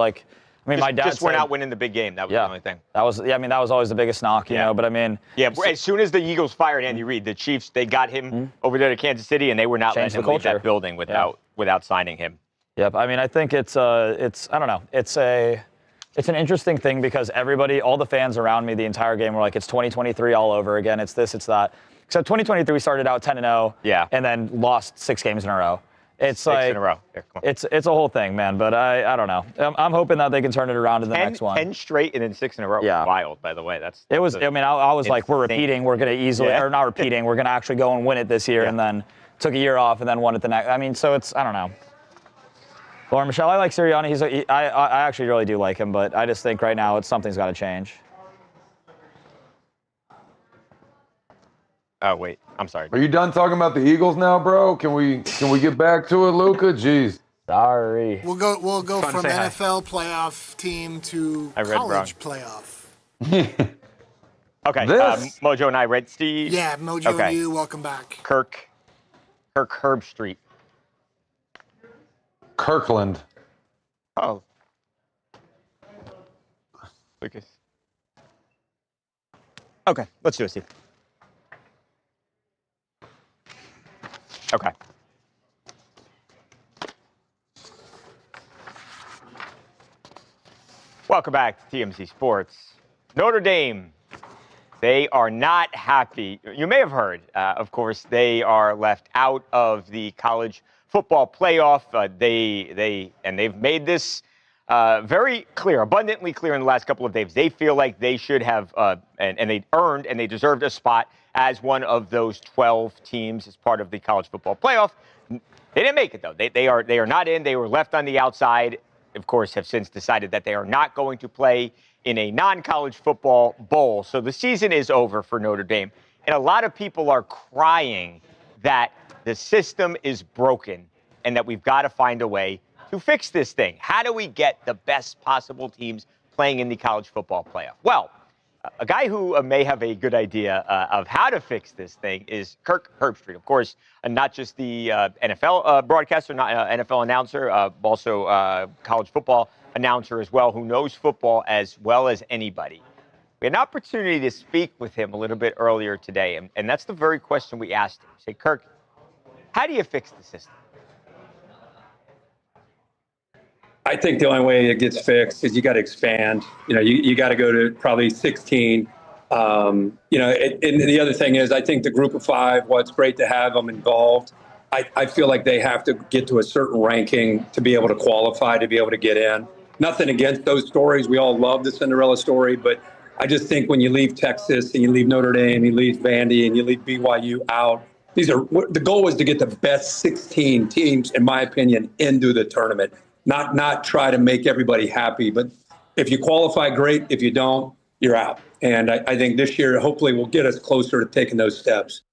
my dad just were not winning the big game. That was the only thing. That was always the biggest knock, you know. But I mean, as soon as the Eagles fired Andy Reid, the Chiefs, they got him over there to Kansas City, and they were not letting him leave that building without signing him. Yep. I mean, I think it's I don't know. It's an interesting thing because all the fans around me the entire game were like, it's 2023 all over again. It's this, it's that. Except 2023, we started out 10-0, and then lost 6 games in a row. It's six in a row. Here, come on. It's a whole thing, man. But I don't know. I'm hoping that they can turn it around in the next one. 10 straight and then 6 in a row. Yeah. Wild, by the way. I was like, we're repeating. We're gonna easily, or not repeating. We're gonna actually go and win it this year, and then took a year off and then won it the next. I mean, so I don't know. Lauren Michelle, I like Sirianni. I actually really do like him, but I just think right now something's got to change. Oh wait, I'm sorry. Are you done talking about the Eagles now, bro? Can we get back to it, Luca? Jeez. Sorry. We'll go from NFL playoff team to college playoff. Okay. Mojo and I read Steve. Yeah, Mojo and you. Welcome back. Kirk Herbstreit. Kirkland. Oh. Lucas. Okay, let's do it, Steve. Okay. Welcome back to TMZ Sports. Notre Dame, they are not happy. You may have heard, of course, they are left out of the college football playoff. They've made this very clear, abundantly clear in the last couple of days. They feel like they should have, and they earned and they deserved a spot as one of those 12 teams as part of the college football playoff. They didn't make it, though. They are not in. They were left on the outside. Of course, have since decided that they are not going to play in a non-college football bowl. So the season is over for Notre Dame. And a lot of people are crying that the system is broken and that we've got to find a way to fix this thing. How do we get the best possible teams playing in the college football playoff? Well, a guy who may have a good idea of how to fix this thing is Kirk Herbstreit. Of course, not just the NFL broadcaster, not NFL announcer, also college football announcer as well, who knows football as well as anybody. We had an opportunity to speak with him a little bit earlier today, and that's the very question we asked him. We say, Kirk, how do you fix the system? I think the only way it gets fixed is you got to expand. You got to go to probably 16. And the other thing is, I think the group of 5, while it's great to have them involved, I feel like they have to get to a certain ranking to be able to qualify, to be able to get in. Nothing against those stories. We all love the Cinderella story, but I just think when you leave Texas and you leave Notre Dame, you leave Vandy and you leave BYU out, the goal is to get the best 16 teams, in my opinion, into the tournament. Not try to make everybody happy, but if you qualify, great. If you don't, you're out. And I think this year, hopefully, will get us closer to taking those steps.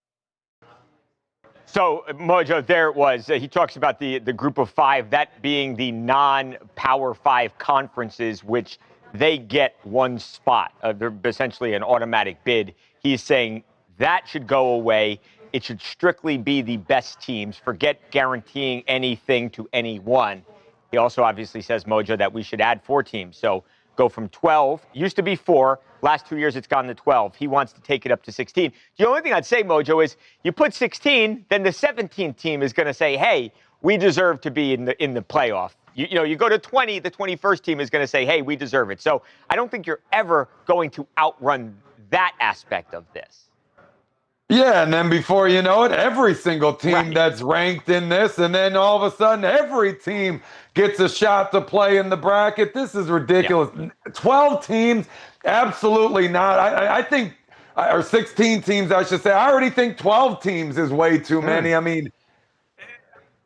So, Mojo, there it was. He talks about the group of 5, that being the non-Power 5 conferences, which they get one spot. They're essentially an automatic bid. He's saying that should go away. It should strictly be the best teams. Forget guaranteeing anything to anyone. He also obviously says, Mojo, that we should add 4 teams. So go from 12, used to be 4. Last 2 years, it's gone to 12. He wants to take it up to 16. The only thing I'd say, Mojo, is you put 16, then the 17th team is going to say, hey, we deserve to be in the playoff. You go to 20, the 21st team is going to say, hey, we deserve it. So I don't think you're ever going to outrun that aspect of this. Yeah, and then before you know it, every single team that's ranked in this, and then all of a sudden every team gets a shot to play in the bracket. This is ridiculous. Yeah. 12 teams, absolutely not. I think, or 16 teams, I should say. I already think 12 teams is way too many. I mean,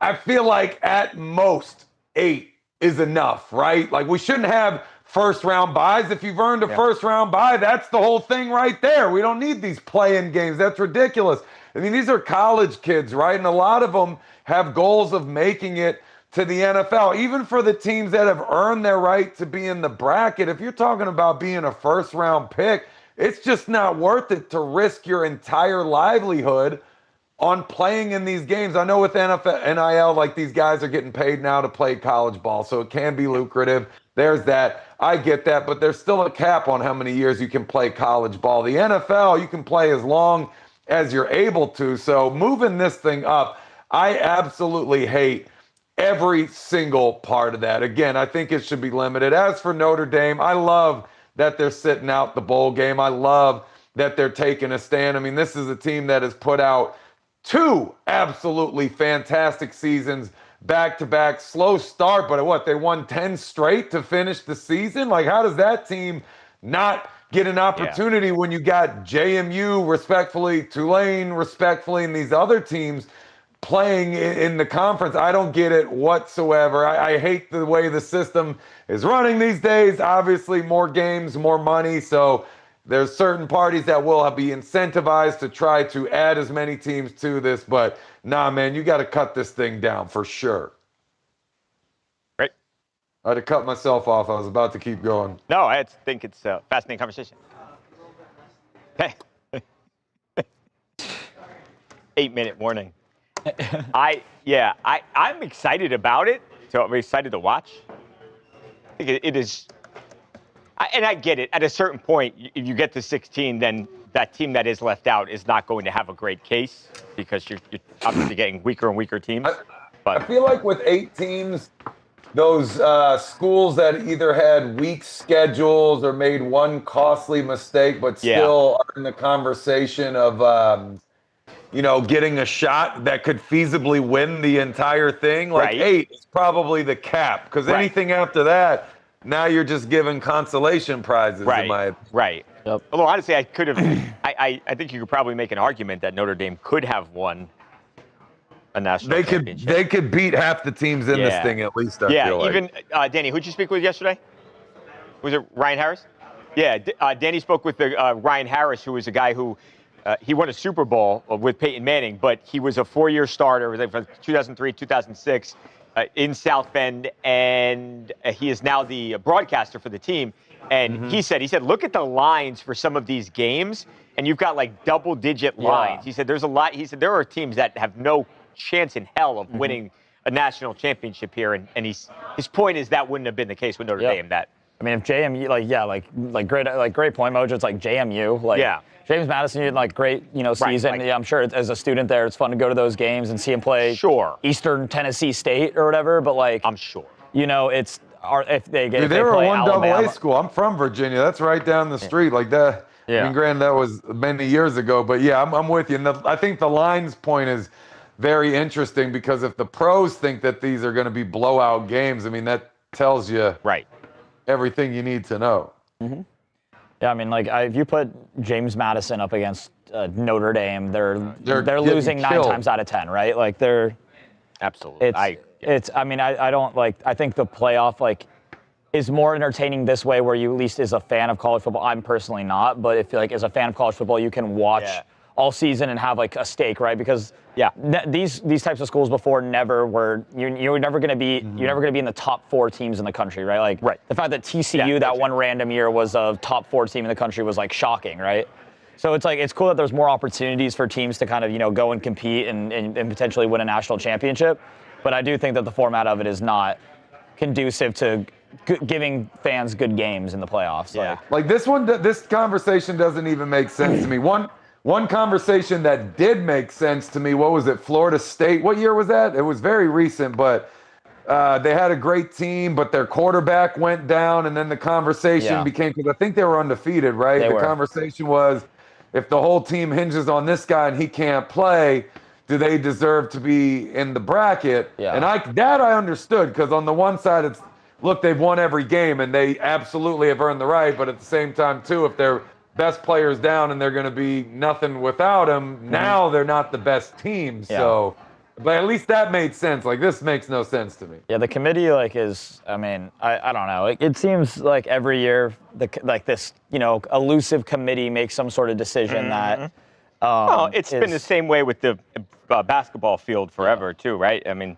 I feel like at most 8 is enough, right? Like we shouldn't have first-round buys. If you've earned a first-round buy, that's the whole thing right there. We don't need these play-in games. That's ridiculous. I mean, these are college kids, right? And a lot of them have goals of making it to the NFL. Even for the teams that have earned their right to be in the bracket, if you're talking about being a first-round pick, it's just not worth it to risk your entire livelihood on playing in these games. I know with NFL, NIL, like these guys are getting paid now to play college ball, so it can be lucrative. There's that. I get that, but there's still a cap on how many years you can play college ball. The NFL, you can play as long as you're able to. So moving this thing up, I absolutely hate every single part of that. Again, I think it should be limited. As for Notre Dame, I love that they're sitting out the bowl game. I love that they're taking a stand. I mean, this is a team that has put out 2 absolutely fantastic seasons back-to-back. Slow start, but what, they won 10 straight to finish the season? Like, how does that team not get an opportunity when you got JMU, respectfully, Tulane, respectfully, and these other teams playing in the conference? I don't get it whatsoever. I hate the way the system is running these days. Obviously, more games, more money, so there's certain parties that will be incentivized to try to add as many teams to this, but nah, man, you got to cut this thing down for sure. Right. I had to cut myself off. I was about to keep going. No, I think it's a fascinating conversation. Hey. 8-minute warning. I'm excited about it. So I'm excited to watch. I think it is. And I get it. At a certain point, if you get to 16, then that team that is left out is not going to have a great case because you're obviously getting weaker and weaker teams. I feel like with 8 teams, those schools that either had weak schedules or made one costly mistake, but still are in the conversation of, getting a shot that could feasibly win the entire thing. Like 8 is probably the cap because anything after that, now you're just giving consolation prizes. Right. Yep. Although honestly, I could have. I think you could probably make an argument that Notre Dame could have won a national championship. They could beat half the teams in this thing at least. I feel like. Even Danny, who'd you speak with yesterday? Was it Ryan Harris? Yeah, Danny spoke with Ryan Harris, who was a guy who he won a Super Bowl with Peyton Manning, but he was a 4-year starter from 2003, 2006. In South Bend, and he is now the broadcaster for the team. And he said, look at the lines for some of these games, and you've got like double-digit lines. He said, there's a lot. He said, there are teams that have no chance in hell of winning a national championship here. And his point is that wouldn't have been the case with Notre Dame. That I mean, if JMU, great point, Mojo. It's like JMU, James Madison, you had great, season. I'm sure as a student there, it's fun to go to those games and see him play. Sure. Eastern Tennessee State or whatever, but I'm sure. If they get. Dude, they were a 1AA school. I'm from Virginia. That's right down the street, like that. Yeah. I mean, granted, that was many years ago, but yeah, I'm with you. And I think the lines point is very interesting because if the pros think that these are going to be blowout games, I mean, that tells you everything you need to know. Mm-hmm. Yeah, I mean, if you put James Madison up against Notre Dame, they're losing 9 times out of 10, right? Like they're absolutely. I think the playoff is more entertaining this way, where you at least as a fan of college football. I'm personally not, but if as a fan of college football, you can watch all season and have a stake, right? Because these types of schools before never were. You're never going to be. You're never going to be in the top 4 teams in the country, right? The fact that TCU that one random year was a top 4 team in the country was shocking, right? So it's cool that there's more opportunities for teams to kind of go and compete and potentially win a national championship. But I do think that the format of it is not conducive to giving fans good games in the playoffs. This conversation doesn't even make sense to me. One conversation that did make sense to me, what was it, Florida State? What year was that? It was very recent, but they had a great team, but their quarterback went down, and then the conversation became, because I think they were undefeated, right? The conversation was, if the whole team hinges on this guy and he can't play, do they deserve to be in the bracket? Yeah. And I understood, because on the one side, it's, look, they've won every game, and they absolutely have earned the right, but at the same time, too, if they're best players down and they're going to be nothing without them, now they're not the best team. So, but at least that made sense. This makes no sense to me. Yeah, the committee is, I mean, I don't know. It seems like every year this elusive committee makes some sort of decision that. It's been the same way with the basketball field forever too, right? I mean,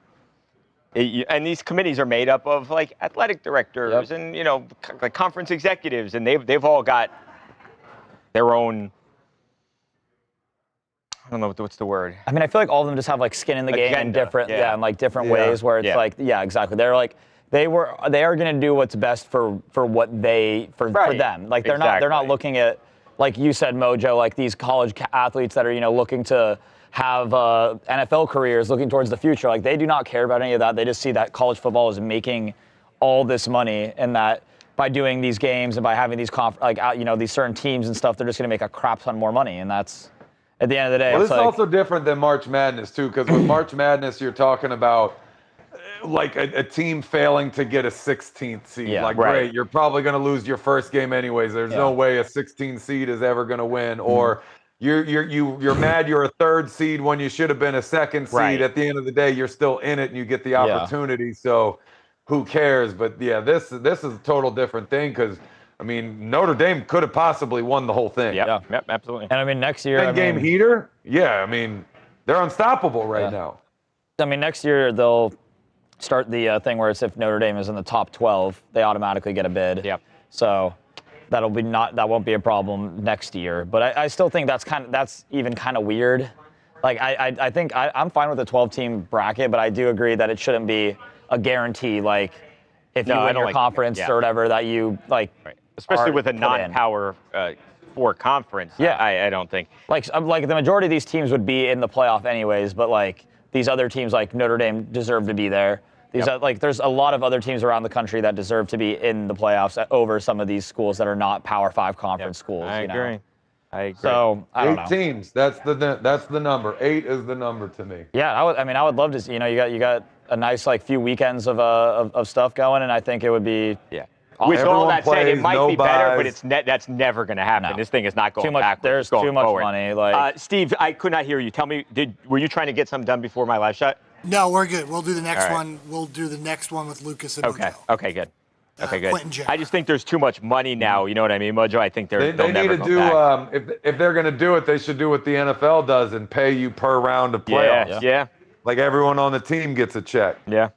and these committees are made up of athletic directors and conference executives, and they've all got their own I don't know what's the word. I mean, I feel like all of them just have like skin in the game in different, in like different ways. Where it's like, exactly. They're like, they are going to do what's best for what for them. Like they're not looking at, like you said, Mojo, like these college athletes that are looking to have NFL careers, looking towards the future. Like they do not care about any of that. They just see that college football is making all this money, and that by doing these games and by having these these certain teams and stuff, they're just going to make a crap ton more money, and that's. At the end of the day, well, it's this is also different than March Madness too, because with March Madness, you're talking about like a team failing to get a 16th seed. Great, you're probably going to lose your first game anyways. There's no way a 16 seed is ever going to win. Or you're mad you're a third seed when you should have been a second seed. Right. At the end of the day, you're still in it and you get the opportunity. So who cares? But yeah, this is a total different thing because. I mean, Notre Dame could have possibly won the whole thing. Yep, absolutely. And I mean, next year, 10-game heater. Yeah, I mean, they're unstoppable right now. I mean, next year they'll start the thing where it's if Notre Dame is in the top 12, they automatically get a bid. Yep. So that won't be a problem next year. But I still think that's even kind of weird. Like I think I'm fine with the 12-team bracket, but I do agree that it shouldn't be a guarantee. Like if you win your conference or whatever, that you like. Right. Especially with a non-power 4 conference. Yeah. I don't think. Like the majority of these teams would be in the playoff anyways, but like these other teams like Notre Dame deserve to be there. These there's a lot of other teams around the country that deserve to be in the playoffs over some of these schools that are not Power 5 conference schools. I agree. So I don't know. 8 teams. That's the number. 8 is the number to me. Yeah, I would love to see. You got a nice like few weekends of stuff going, and I think it would be With all that said, it might be better, buys. but that's never going to happen. No. This thing is not going backwards. There's too much forward. money. Like Steve, I could not hear you. Tell me, were you trying to get something done before my live shot? No, we're good. We'll do the next one. We'll do the next one with Lucas and Mojo. Okay, good. Okay, good. Quinton Jammer. I just think there's too much money now. You know what I mean, Mojo? I think They they'll need never to go do back. if they're going to do it, they should do what the NFL does and pay you per round of playoffs. Yeah. Like everyone on the team gets a check. Yeah.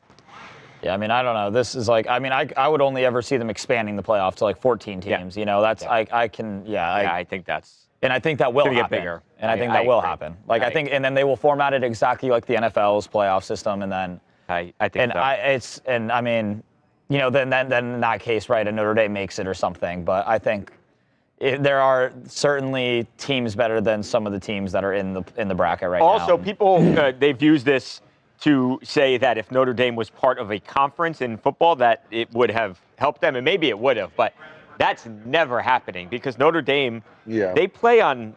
Yeah, I mean, I don't know. This is like, I mean, I would only ever see them expanding the playoff to like 14 teams. Yeah. That's I think that's. And I think that will happen. Get bigger. And I think that will happen. Like I think, and then they will format it exactly like the NFL's playoff system, and then. I think. I mean, then in that case, right, a Notre Dame makes it or something. But I think there are certainly teams better than some of the teams that are in the bracket right now. Also, people they've used this to say that if Notre Dame was part of a conference in football, that it would have helped them, and maybe it would have, but that's never happening because Notre Dame, they play on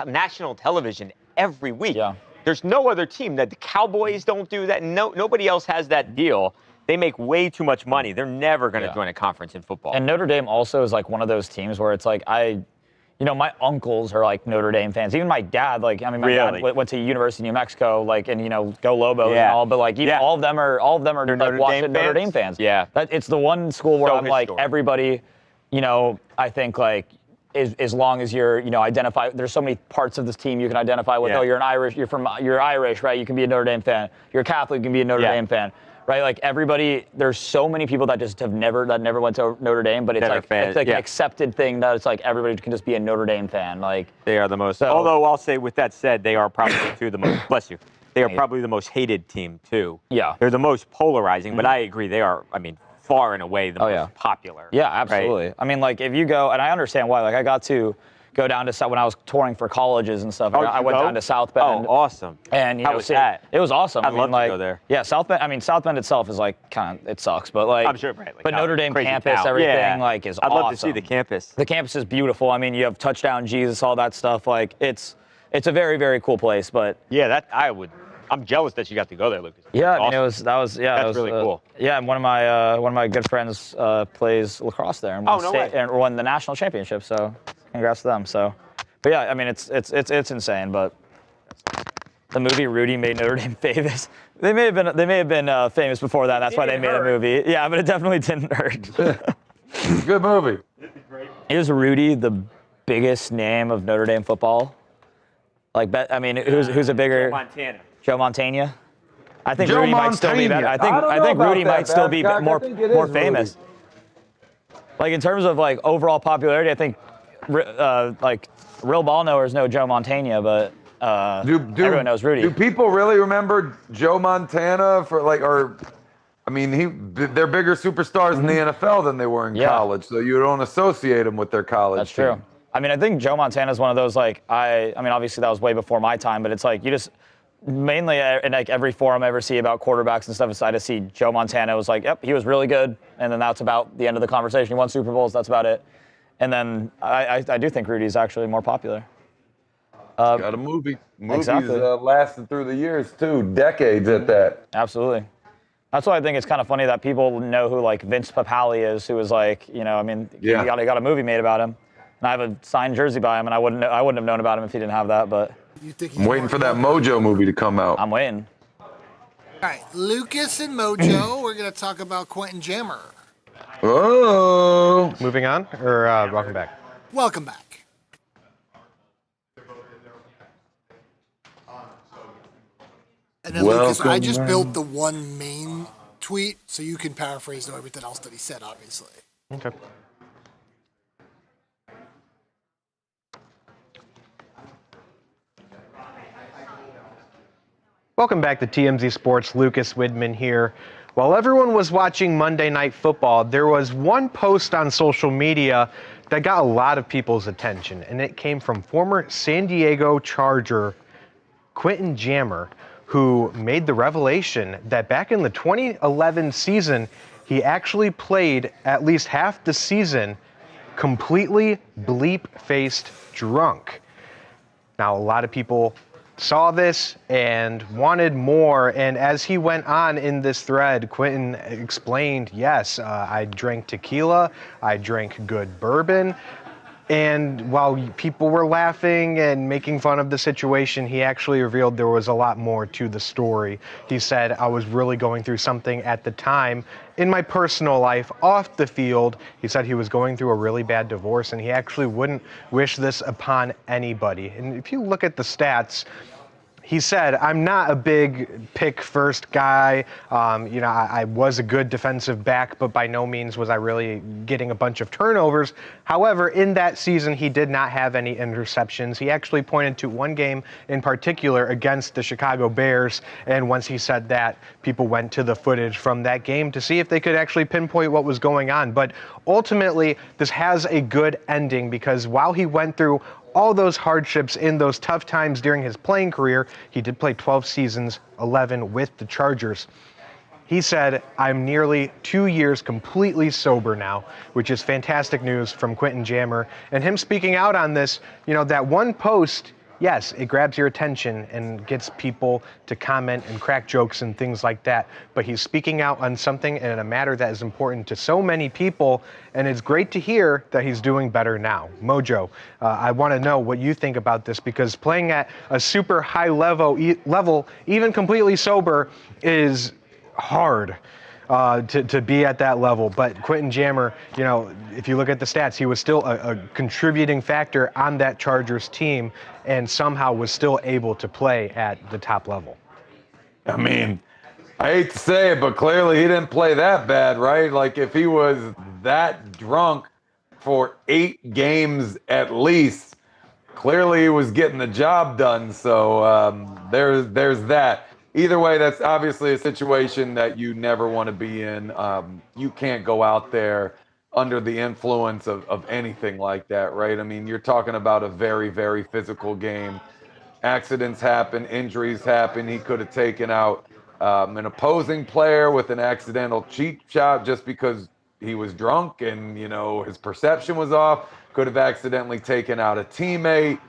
national television every week. Yeah. There's no other team that the Cowboys don't do that. Nobody else has that deal. They make way too much money. They're never going to join a conference in football. And Notre Dame also is like one of those teams where it's like my uncles are like Notre Dame fans. Even my dad, my dad went to University of New Mexico, and go Lobos and all. But like, even all of them are like Notre Dame fans. Yeah, it's the one school where I'm historic. Like everybody, I think like as long as you're identify. There's so many parts of this team you can identify with. Oh, you're Irish, right? You can be a Notre Dame fan. You're Catholic, you can be a Notre Dame fan. Right, like everybody, there's so many people that just never went to Notre Dame, but it's an accepted thing that it's like everybody can just be a Notre Dame fan. Like they are the most. Although I'll say, with that said, they are probably the most. Bless you. They are probably the most hated team too. Yeah, they're the most polarizing, but I agree they are. I mean, far and away the most popular. Yeah, absolutely. Right? I mean, like if you go, and I understand why. Like I got to go down to when I was touring for colleges and stuff. I went down to South Bend. Oh, awesome! And how was that? It was awesome. I'd love to go there. Yeah, South Bend. I mean, South Bend itself is like it sucks, but like I'm sure, right? Like, but Notre Dame campus, everything is awesome. I'd love to see the campus. The campus is beautiful. I mean, you have Touchdown Jesus, all that stuff. Like it's a very, very cool place. But yeah, I'm jealous that you got to go there, Lucas. Yeah, awesome. I mean, that's really cool. Yeah, and one of my good friends plays lacrosse there and won the national championship. So congrats to them. So. But yeah, I mean it's insane. But the movie Rudy made Notre Dame famous. They may have been famous before that. That's why they made a movie. Yeah, but it definitely didn't hurt. Good movie. Is Rudy the biggest name of Notre Dame football? Like, who's a bigger? Joe Montana. I think Rudy might still be better. I think Rudy might still be more famous. Like in terms of like overall popularity, I think like real ball knowers know Joe Montana, but everyone knows Rudy. Do people really remember Joe Montana they're bigger superstars in the NFL than they were in college, so you don't associate them with their college That's team. true. I mean, I think Joe Montana is one of those, like, I mean, obviously that was way before my time, but it's like you just mainly in like every forum I ever see about quarterbacks and stuff, I just see Joe Montana was like, yep, he was really good, and then that's about the end of the conversation. He won Super Bowls, that's about it. And then I do think Rudy's actually more popular. Got a movie. Movies exactly. Lasted through the years too, decades at that. Absolutely. That's why I think it's kind of funny that people know who like Vince Papale is, who was like, he got a movie made about him. And I have a signed jersey by him, and I wouldn't have known about him if he didn't have that. But I'm waiting for that Mojo movie to come out. I'm waiting. All right, Lucas and Mojo, we're going to talk about Quinton Jammer. Oh. Moving on, or welcome back? Welcome back. And then Lucas, I just built the one main tweet, so you can paraphrase everything else that he said, obviously. Okay. Welcome back to TMZ Sports. Lucas Widman here. While everyone was watching Monday Night Football, there was one post on social media that got a lot of people's attention, and it came from former San Diego Charger Quinton Jammer, who made the revelation that back in the 2011 season, he actually played at least half the season completely bleep-faced drunk. Now, a lot of people saw this and wanted more, and as he went on in this thread, Quinton explained, yes, I drank tequila, I drank good bourbon, and while people were laughing and making fun of the situation, he actually revealed there was a lot more to the story. He said, I was really going through something at the time in my personal life, off the field. He said he was going through a really bad divorce, and he actually wouldn't wish this upon anybody. And if you look at the stats, he said, I'm not a big pick first guy. I was a good defensive back, but by no means was I really getting a bunch of turnovers. However, in that season, he did not have any interceptions. He actually pointed to one game in particular against the Chicago Bears. And once he said that, people went to the footage from that game to see if they could actually pinpoint what was going on. But ultimately, this has a good ending because while he went through all those hardships in those tough times during his playing career, he did play 12 seasons, 11 with the Chargers. He said, I'm nearly 2 years completely sober now, which is fantastic news from Quinton Jammer. And him speaking out on this, that one post, yes, it grabs your attention and gets people to comment and crack jokes and things like that. But he's speaking out on something and in a matter that is important to so many people. And it's great to hear that he's doing better now. Mojo, I want to know what you think about this, because playing at a super high level, even completely sober, is hard. To be at that level. But Quinton Jammer, if you look at the stats, he was still a contributing factor on that Chargers team and somehow was still able to play at the top level. I mean, I hate to say it, but clearly he didn't play that bad, right? Like if he was that drunk for 8 games at least, clearly he was getting the job done. So there's that. Either way, that's obviously a situation that you never want to be in. You can't go out there under the influence of anything like that, right? I mean, you're talking about a very, very physical game. Accidents happen, injuries happen. He could have taken out an opposing player with an accidental cheap shot just because he was drunk and, his perception was off. Could have accidentally taken out a teammate.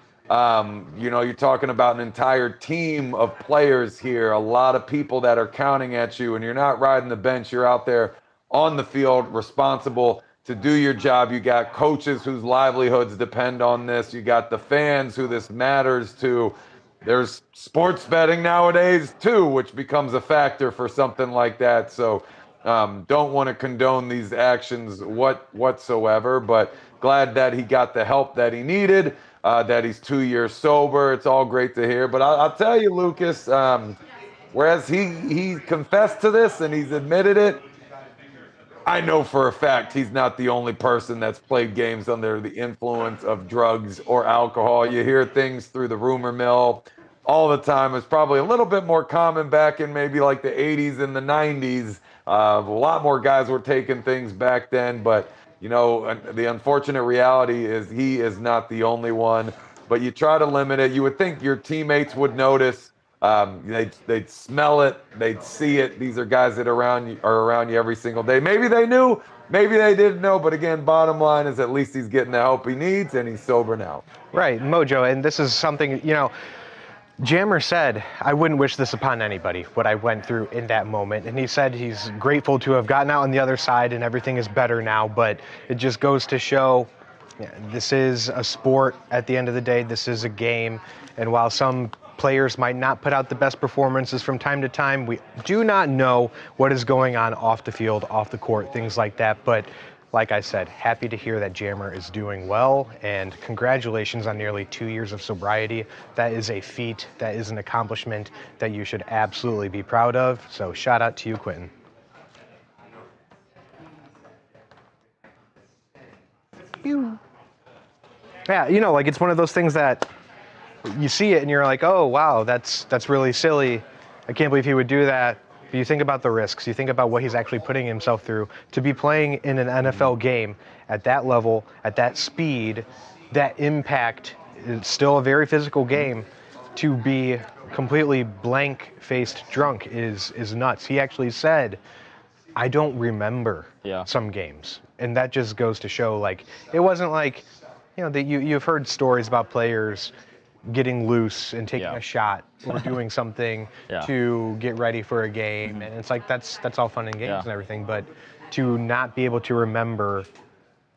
You're talking about an entire team of players here, a lot of people that are counting at you, and you're not riding the bench. You're out there on the field, responsible to do your job. You got coaches whose livelihoods depend on this. You got the fans who this matters to. There's sports betting nowadays too, which becomes a factor for something like that. So don't want to condone these actions whatsoever, but glad that he got the help that he needed. That he's 2 years sober. It's all great to hear. But I'll tell you, Lucas, whereas he confessed to this and he's admitted it, I know for a fact he's not the only person that's played games under the influence of drugs or alcohol. You hear things through the rumor mill all the time. It's probably a little bit more common back in maybe like the 80s and the 90s. A lot more guys were taking things back then, but the unfortunate reality is he is not the only one. But you try to limit it. You would think your teammates would notice. They'd smell it, they'd see it. These are guys that are around you every single day. Maybe they knew, maybe they didn't know. But again, bottom line is at least he's getting the help he needs and he's sober now. Right, Mojo, and this is something, Jammer said, I wouldn't wish this upon anybody, what I went through in that moment. And he said he's grateful to have gotten out on the other side and everything is better now. But it just goes to show this is a sport at the end of the day. This is a game. And while some players might not put out the best performances from time to time, we do not know what is going on off the field, off the court, things like that. But like I said, happy to hear that Jammer is doing well, and congratulations on nearly 2 years of sobriety. That is a feat, that is an accomplishment that you should absolutely be proud of. So shout out to you, Quinton. Yeah, it's one of those things that you see it and you're like, oh, wow, that's really silly. I can't believe he would do that. But you think about the risks. You think about what he's actually putting himself through. To be playing in an NFL game at that level, at that speed, that impact, it's still a very physical game. To be completely blank-faced drunk is nuts. He actually said, I don't remember some games. And that just goes to show, it wasn't like, you've heard stories about players getting loose and taking a shot or doing something to get ready for a game. And it's like, that's all fun and games and everything. But to not be able to remember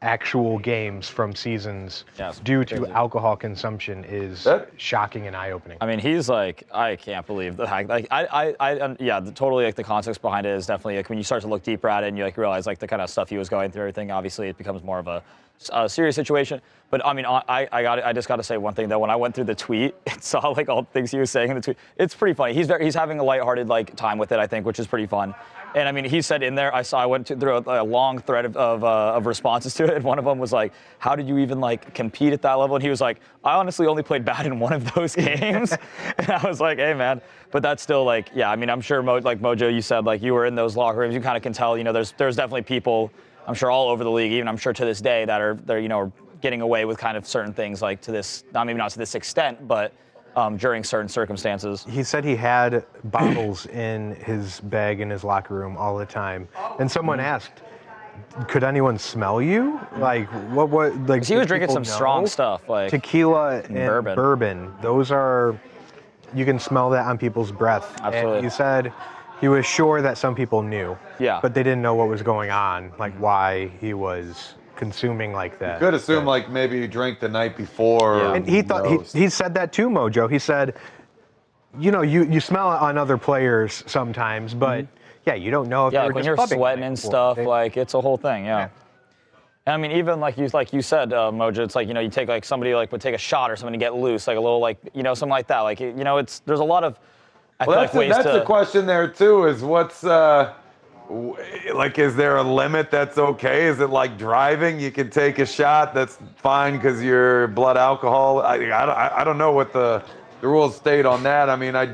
actual games from seasons due to alcohol consumption is shocking and eye-opening. I mean, he's like, I can't believe the fact. Totally. The context behind it is definitely when you start to look deeper at it and you realize the kind of stuff he was going through, everything. Obviously, it becomes more of a serious situation. But I mean, I just got to say one thing though. When I went through the tweet and saw all the things he was saying in the tweet, it's pretty funny. He's having a lighthearted time with it, I think, which is pretty fun. And I mean, he said in there, I went through a long thread of responses to it. And one of them was like, how did you even compete at that level? And he was like, I honestly only played bad in one of those games. And I was like, hey man, but that's still I mean, I'm sure Mojo, you said you were in those locker rooms. You kind of can tell, there's definitely people, I'm sure all over the league, even I'm sure to this day that are getting away with kind of certain things to this, maybe not to this extent, but during certain circumstances. He said he had bottles in his bag in his locker room all the time. And someone asked, could anyone smell you? What he was drinking some strong stuff tequila and bourbon. Those are, you can smell that on people's breath. Absolutely. And he said he was sure that some people knew. Yeah. But they didn't know what was going on, why he was consuming like that. You could assume maybe you drank the night before. Yeah. And he thought he said that too, Mojo. He said, you smell it on other players sometimes, but you don't know if when you're sweating and stuff, it's a whole thing. Yeah. And I mean, even you said, Mojo, it's you take somebody would take a shot or something to get loose, a little something like that. There's a lot of that's the question there too. Is what's is there a limit that's okay? Is it like driving? You can take a shot, that's fine because you're blood alcohol. I don't know what the rules state on that. I mean, I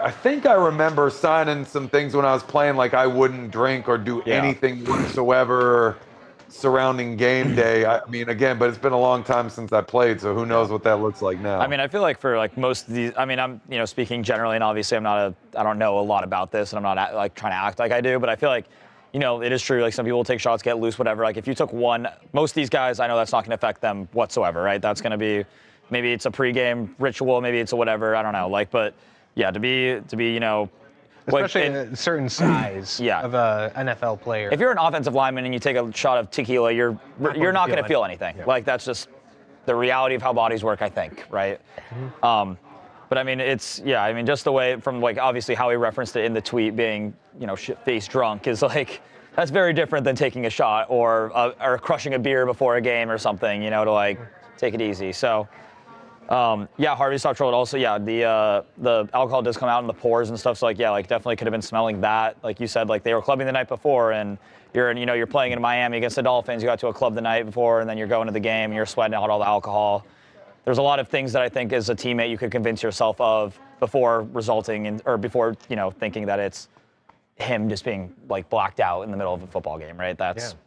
think I remember signing some things when I was playing, I wouldn't drink or do anything whatsoever surrounding game day. I mean, again, but it's been a long time since I played, so who knows what that looks like now. I mean, I feel for most of these, I mean, I'm speaking generally, and obviously I don't know a lot about this, and I'm not trying to act like I do, but I feel it is true. Some people will take shots, get loose, whatever. If you took one, most of these guys, I know that's not going to affect them whatsoever, right? That's going to be, maybe it's a pregame ritual, maybe it's a whatever, I don't know. But yeah, to be especially a certain size of a NFL player. If you're an offensive lineman and you take a shot of tequila, you're not going to feel anything. Yeah. That's just the reality of how bodies work, I think, right? Mm-hmm. But I mean, just the way from obviously how he referenced it in the tweet being, shit-faced drunk is that's very different than taking a shot or crushing a beer before a game or something, to take it easy. So Yeah, Harvey stopped trolling. Also, yeah, the alcohol does come out in the pores and stuff. So, like, yeah, like definitely could have been smelling that. Like you said, like they were clubbing the night before, and you're playing in Miami against the Dolphins. You got to a club the night before, and then you're going to the game, and you're sweating out all the alcohol. There's a lot of things that I think as a teammate you could convince yourself of before resulting in, or before thinking that it's him just being like blacked out in the middle of a football game, right? That's. Yeah.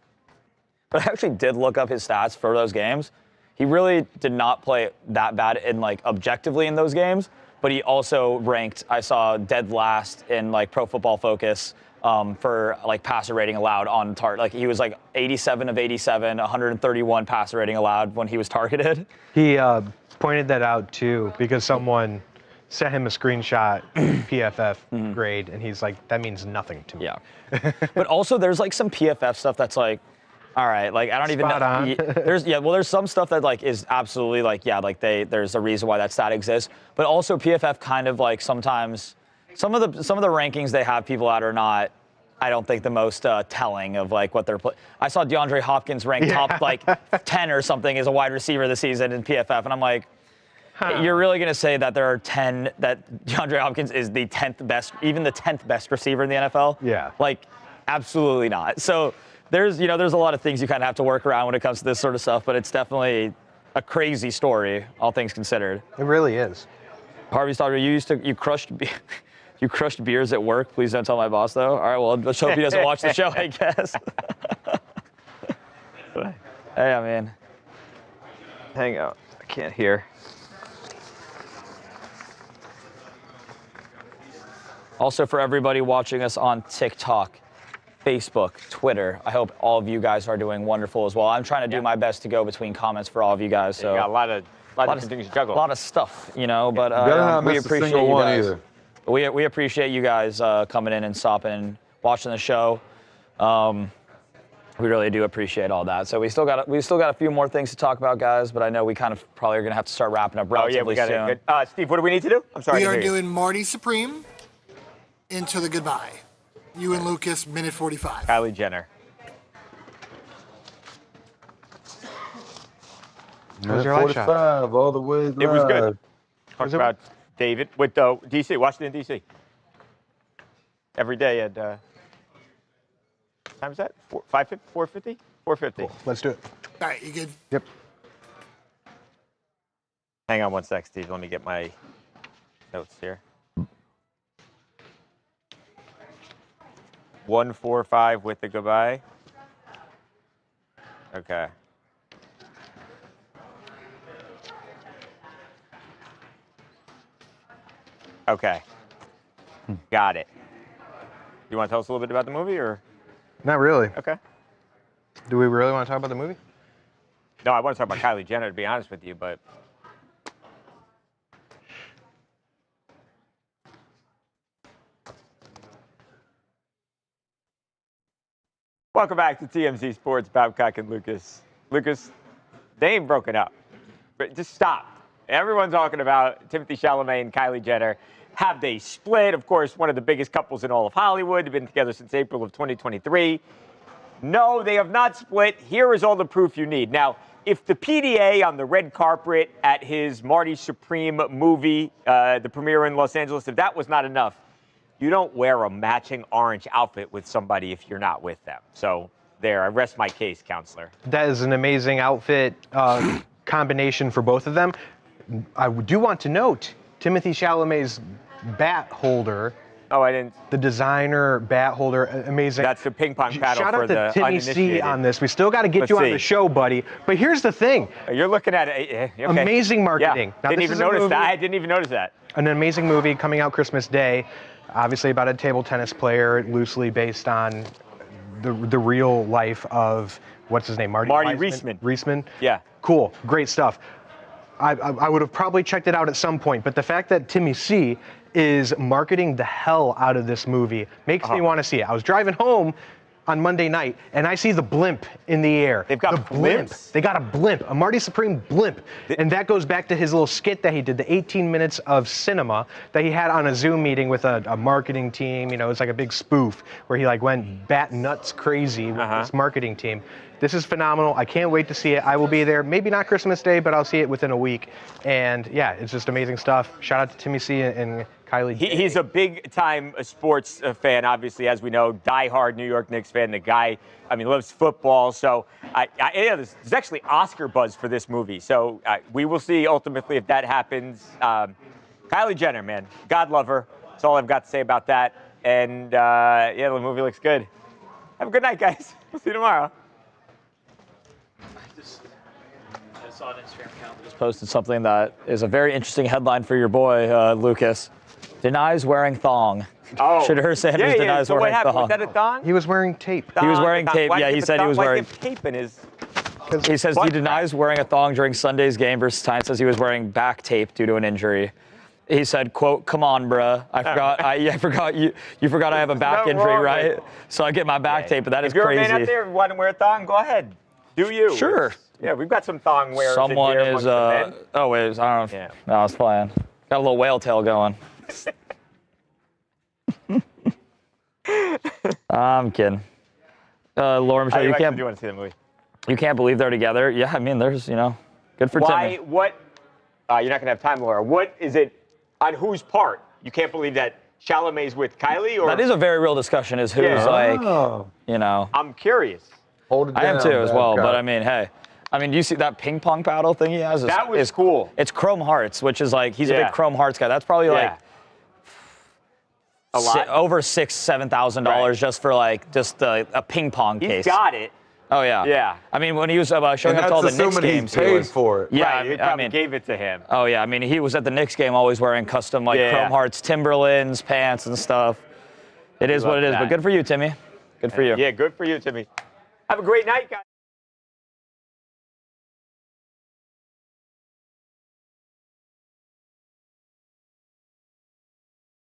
But I actually did look up his stats for those games. He really did not play that bad in like objectively in those games, but he also ranked, I saw dead last in like Pro Football Focus for like passer rating allowed on target. Like he was like 87 of 87, 131 passer rating allowed when he was targeted. He pointed that out too because someone sent him a screenshot PFF grade, and he's like, that means nothing to me. Yeah. But also there's like some PFF stuff that's like, all right, like I don't even know. There's some stuff that like is absolutely like, yeah, like there's a reason why that stat exists. But also PFF kind of like sometimes some of the rankings they have people at are not, I don't think the most telling of like what they're I saw DeAndre Hopkins ranked top like 10 or something as a wide receiver this season in PFF, and I'm like, you're really going to say that there are 10, that DeAndre Hopkins is the 10th best, even the 10th best receiver in the NFL? Yeah. Like, absolutely not. So there's a lot of things you kind of have to work around when it comes to this sort of stuff, but it's definitely a crazy story, all things considered. It really is. Harvey Stoddard, you crushed beers at work. Please don't tell my boss, though. All right, well, let's hope he doesn't watch the show, I guess. Hey, I mean. Hang out. I can't hear. Also, for everybody watching us on TikTok, Facebook, Twitter, I hope all of you guys are doing wonderful as well. I'm trying to do my best to go between comments for all of you guys. So you got a lot of different things to juggle. A lot of stuff, but we appreciate you guys. We appreciate you guys coming in and stopping and watching the show. We really do appreciate all that. So we still got a few more things to talk about, guys. But I know we kind of probably are gonna have to start wrapping up relatively soon. Steve, what do we need to do? I'm sorry. We are doing Marty Supreme into the goodbye. You and Lucas, minute 45. Kylie Jenner. Minute 45, all the way live. It was good. Talked about David with DC, Washington, D.C. Every day at, what time is that? 5:50? 4:50? 4:50. Cool. Let's do it. All right, you good? Yep. Hang on one sec, Steve. Let me get my notes here. 1:45 with the goodbye. Okay. Okay. Got it. You want to tell us a little bit about the movie, or? Not really. Okay. Do we really want to talk about the movie? No, I want to talk about Kylie Jenner, to be honest with you, but. Welcome back to TMZ Sports, Babcock and Lucas. Lucas, they ain't broken up. But just stop. Everyone's talking about Timothée Chalamet and Kylie Jenner. Have they split? Of course, one of the biggest couples in all of Hollywood. They've been together since April of 2023. No, they have not split. Here is all the proof you need. Now, if the PDA on the red carpet at his Marty Supreme movie, the premiere in Los Angeles, if that was not enough, you don't wear a matching orange outfit with somebody if you're not with them. So there, I rest my case, counselor. That is an amazing outfit combination for both of them. I do want to note Timothée Chalamet's bat holder. Oh, I didn't. The designer bat holder, amazing. That's the ping pong paddle for the uninitiated. Shout out to Timmy C on this. We still got to get you on the show, buddy. But here's the thing. You're looking at it. Okay. Amazing marketing. Yeah. Now, didn't even notice that. I didn't even notice that. An amazing movie coming out Christmas Day. Obviously about a table tennis player, loosely based on the real life of, what's his name? Marty Reisman. Reisman? Yeah. Cool. Great stuff. I would have probably checked it out at some point, but the fact that Timmy C is marketing the hell out of this movie makes me want to see it. I was driving home on Monday night, and I see the blimp in the air. They've got the blimp. blimps? They got a blimp, a Marty Supreme blimp. And that goes back to his little skit that he did, the 18 minutes of cinema that he had on a Zoom meeting with a marketing team. You know, it's like a big spoof where he like went bat nuts crazy with this marketing team. This is phenomenal. I can't wait to see it. I will be there. Maybe not Christmas Day, but I'll see it within a week. And yeah, it's just amazing stuff. Shout out to Timmy C and Kylie. He's a big-time sports fan, obviously, as we know, diehard New York Knicks fan. The guy, I mean, loves football. So there's actually Oscar buzz for this movie. So we will see ultimately if that happens. Kylie Jenner, man, God love her. That's all I've got to say about that. And yeah, the movie looks good. Have a good night, guys. We'll see you tomorrow. I saw an Instagram account that just posted something that is a very interesting headline for your boy, Lucas. Denies wearing thong. Oh. Shadur Sanders denies so wearing what happened? thong. Was that a thong? He was wearing tape. He was wearing tape. Why Yeah, did he the said he thong- was why wearing. did tape in his. He says he denies wearing a thong during Sunday's game versus Titans. Says he was wearing back tape due to an injury. He said, "quote Come on, bruh. I forgot. You forgot I have a back injury, right? So I get my back tape, but that is if you're crazy." a man out there who want to wear a thong, go ahead. Do you? Sure. Yeah, we've got some thong wearers. Someone in here is. amongst the men. Oh wait, I don't know. Yeah. No, I was playing. Got a little whale tail going. I'm kidding. Laura Michelle, you can't. Do want to see the movie? You can't believe they're together. Yeah, I mean, there's, good for Why? Timmy. What? You're not gonna have time, Laura. What is it? On whose part? You can't believe that Chalamet's with Kylie, or That is a very real discussion. Is who's I'm curious. Hold it down. I am too as well. Babcock. But I mean, hey. I mean, you see that ping pong paddle thing he has? That was cool. It's Chrome Hearts, which is like, he's a big Chrome Hearts guy. That's probably like a lot. over $6,000-$7,000 just for like a ping pong case. He's got it. Oh yeah. Yeah. I mean, when he was showing up to all the Knicks games, he paid for it. Yeah, Right, he probably gave it to him. Oh yeah, I mean, he was at the Knicks game always wearing custom Chrome Hearts Timberlands pants and stuff. It is what it is. But good for you, Timmy. Good for you. Yeah, good for you, Timmy. Have a great night, guys.